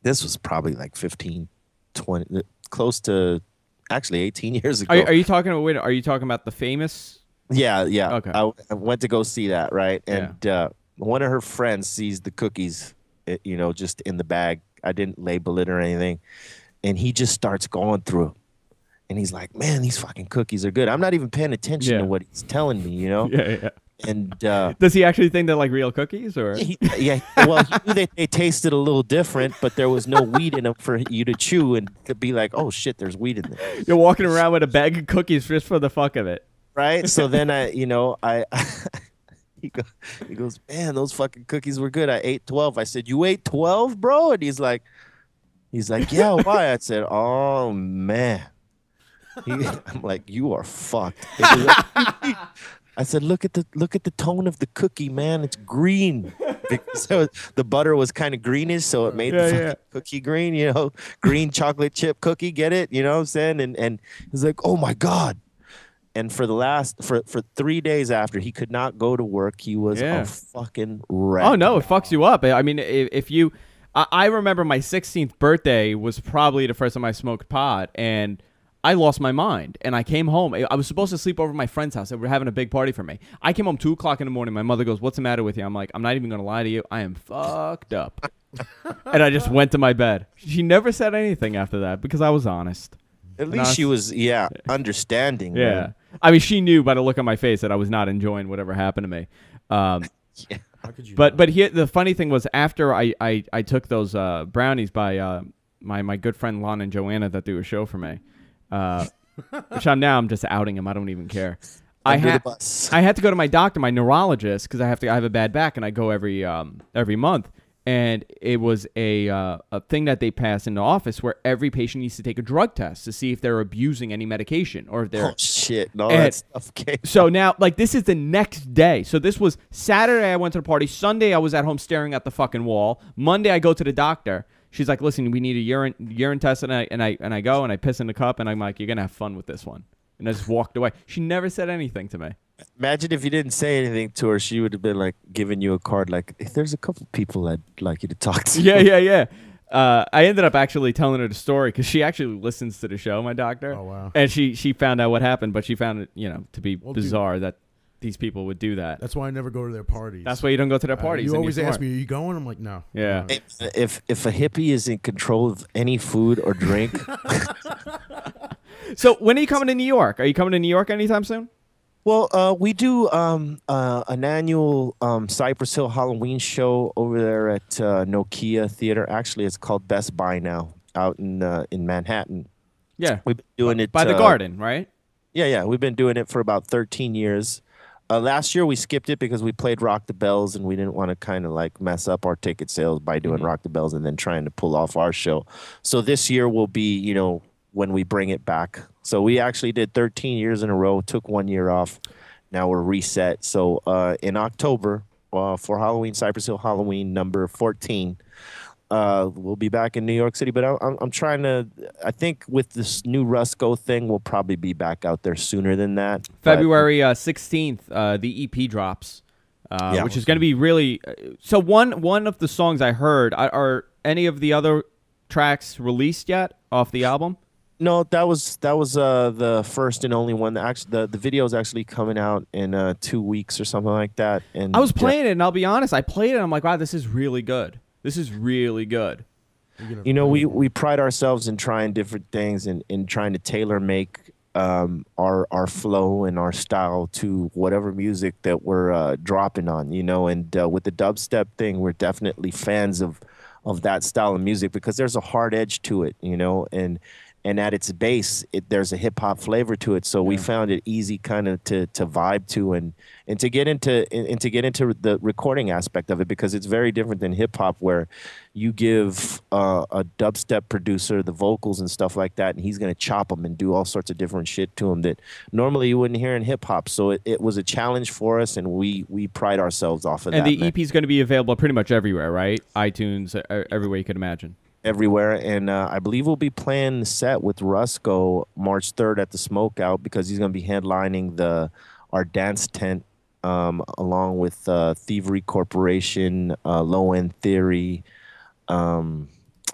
This was probably like 15, 20, close to actually 18 years ago. Are you talking about, are you talking about the famous? Yeah. Okay. I went to go see that, right? And one of her friends sees the cookies, just in the bag. I didn't label it or anything. And he just starts going through. And he's like, man, these fucking cookies are good. I'm not even paying attention to what he's telling me, Yeah. And does he actually think they're like real cookies, or? Well, he knew they tasted a little different, but there was no weed in them for you to chew and to be like, oh shit, there's weed in there. You're walking around with a bag of cookies just for the fuck of it, right? So then he goes, man, those fucking cookies were good. I ate 12. I said, you ate 12, bro? And he's like, yeah, why? I said, oh man. I'm like, you are fucked. I said, look at the tone of the cookie, man. It's green. So the butter was kind of greenish, so it made the fucking cookie green, green chocolate chip cookie. Get it? You know what I'm saying? And he's like, oh my God. And for 3 days after, he could not go to work. He was Yeah. a fucking wreck. Oh no, it fucks you up. I mean, if you, I remember my 16th birthday was probably the first time I smoked pot, and I lost my mind. And I came home. I was supposed to sleep over at my friend's house. They were having a big party for me. I came home 2 o'clock in the morning. My mother goes, "What's the matter with you?" I'm like, "I'm not even gonna lie to you. I am fucked up." And I just went to my bed. She never said anything after that because I was honest. At least she was, understanding. Yeah. Man. I mean, she knew by the look on my face that I was not enjoying whatever happened to me. How could you But here, the funny thing was after I took those brownies by my good friend Lon and Joanna that do a show for me, which I'm just outing them. I don't even care. I had to go to my doctor, my neurologist, because I have a bad back, and I go every month. And it was a thing that they pass in the office where every patient needs to take a drug test to see if they're abusing any medication or if they're. Oh shit! No, that stuff came. So now, like, this is the next day. So this was Saturday. I went to the party. Sunday, I was at home staring at the fucking wall. Monday, I go to the doctor. She's like, "Listen, we need a urine test," and I go and I piss in the cup, and I'm like, "You're gonna have fun with this one." And I just walked away. She never said anything to me. Imagine if you didn't say anything to her, she would have been like giving you a card, like, "If there's a couple people I'd like you to talk to." Yeah. I ended up actually telling her the story because she actually listens to the show, my doctor. Oh, wow. And she found out what happened, but she found it, to be bizarre that these people would do that. That's why I never go to their parties. That's why you don't go to their parties. You and always you're ask smart. me, "Are you going?" I'm like, "No." Yeah. If a hippie is in control of any food or drink, So when are you coming to New York? Are you coming to New York anytime soon? well, we do an annual Cypress Hill Halloween show over there at Nokia Theater. Actually, it's called Best Buy now, out in Manhattan. Yeah. We've been doing it By the Garden, right? Yeah. We've been doing it for about 13 years. Last year we skipped it because we played Rock the Bells and we didn't want to kind of like mess up our ticket sales by doing Rock the Bells and then trying to pull off our show. So this year will be, when we bring it back. So we actually did 13 years in a row, took 1 year off. Now we're reset. So in October for Halloween, Cypress Hill Halloween number 14, we'll be back in New York City. But I'm trying to, I think with this new Rusko thing, we'll probably be back out there sooner than that. February 16th, the EP drops, which is going to be really. So one of the songs I heard, are any of the other tracks released yet off the album? No, that was the first and only one. Actually, the video is actually coming out in 2 weeks or something like that. And I was playing it, and I'll be honest, I played it, and I'm like, wow, this is really good. This is really good. We pride ourselves in trying different things and in trying to tailor make our flow and our style to whatever music that we're dropping on. And with the dubstep thing, we're definitely fans of that style of music because there's a hard edge to it, and at its base, there's a hip hop flavor to it. So we found it easy kind of to vibe to and to get into the recording aspect of it because it's very different than hip hop where you give a dubstep producer the vocals and stuff like that, and he's gonna chop them and do all sorts of different shit to them that normally you wouldn't hear in hip hop. So it was a challenge for us, and we pride ourselves off of that. And the EP is going to be available pretty much everywhere, right? iTunes, everywhere you could imagine. Everywhere, and I believe we'll be playing the set with Rusko March 3rd at the Smokeout because he's going to be headlining our dance tent along with Thievery Corporation, Low End Theory, all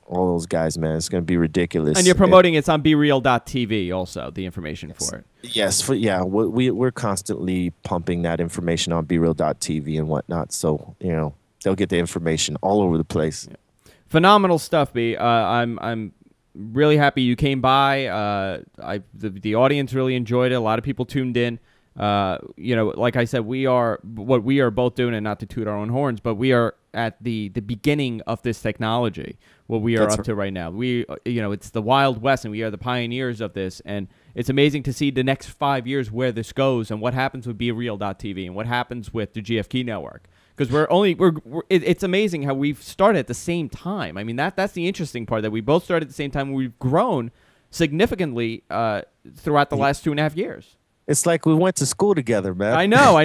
those guys, man. It's going to be ridiculous. And you're promoting it's on BeReal.tv also, the information for it. Yes, we're constantly pumping that information on BeReal.tv and whatnot, so they'll get the information all over the place. Yeah. Phenomenal stuff, B. I'm really happy you came by. The audience really enjoyed it. A lot of people tuned in. Like I said, we are both doing, and not to toot our own horns, but we are at the beginning of this technology. What we are up to right now. It's the Wild West, and we are the pioneers of this. And it's amazing to see the next 5 years where this goes and what happens with BeReal.tv and what happens with the GFK network. Because it's amazing how we've started at the same time. I mean, that's the interesting part, that we both started at the same time. And we've grown significantly throughout the last 2.5 years. It's like we went to school together, man. I know.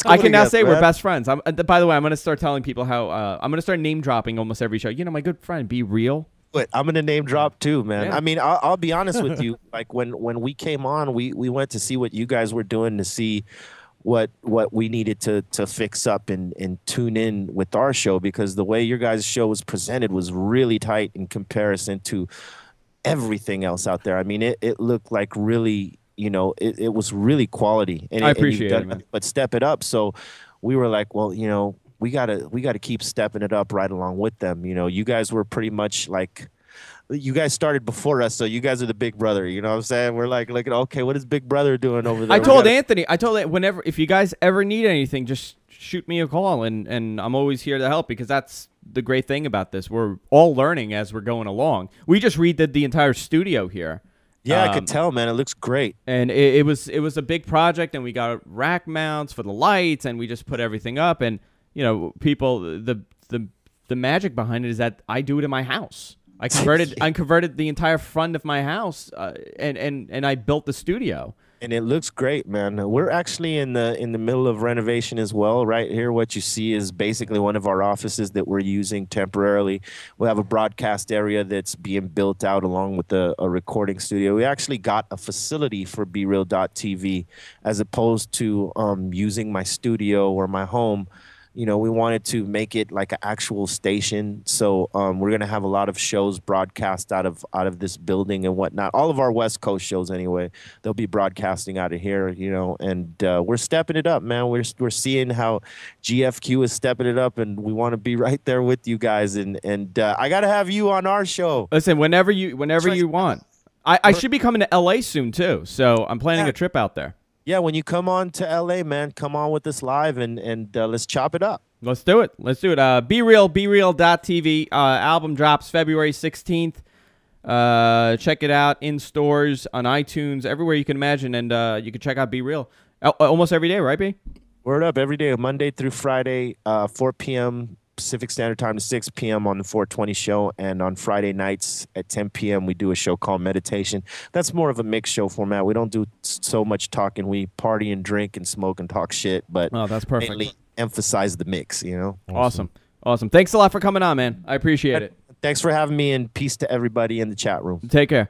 I can now say we're best friends. By the way, I'm going to start telling people how I'm going to start name dropping almost every show. My good friend, Be Real. I'm gonna name drop too, man. Yeah. I mean, I'll be honest with you. Like when we came on, we went to see what you guys were doing, to see what we needed to fix up and tune in with our show, because the way your guys' show was presented was really tight in comparison to everything else out there. I mean, it looked like really, it was really quality. And I appreciate it, man. But step it up. So we were like, well, we gotta keep stepping it up right along with them. You guys were pretty much like, you guys started before us, so you guys are the big brother. You know what I'm saying? We're like, okay, what is Big Brother doing over there? I told Anthony, whenever, if you guys ever need anything, just shoot me a call, and I'm always here to help, because that's the great thing about this. We're all learning as we're going along. We just redid the entire studio here. Yeah, I could tell, man. It looks great. And it was a big project, and we got rack mounts for the lights, and we just put everything up. And people, the magic behind it is that I do it in my house. I converted the entire front of my house, and I built the studio. And it looks great, man. We're actually in the middle of renovation as well. Right here, what you see is basically one of our offices that we're using temporarily. We have a broadcast area that's being built out along with a recording studio. We actually got a facility for BeReal.tv as opposed to using my studio or my home. We wanted to make it like an actual station. So we're going to have a lot of shows broadcast out of this building and whatnot. All of our West Coast shows anyway, they'll be broadcasting out of here, and we're stepping it up, man. We're seeing how GFQ is stepping it up, and we want to be right there with you guys. And I got to have you on our show. Listen, whenever you want. I should be coming to LA soon too. So I'm planning a trip out there. Yeah, when you come on to LA, man, come on with us live and let's chop it up. Let's do it. BeReal.tv. Album drops February 16th. Check it out in stores, on iTunes, everywhere you can imagine, and you can check out Be Real almost every day, right, B? Word up, every day, Monday through Friday, 4 p.m. Pacific Standard Time to 6 p.m. on the 420 show, and on Friday nights at 10 p.m. we do a show called Meditation. That's more of a mixed show format. We don't do so much talking. We party and drink and smoke and talk shit, but that's perfect. Mainly emphasize the mix, Awesome. Thanks a lot for coming on, man. I appreciate it. Thanks for having me, and peace to everybody in the chat room. Take care.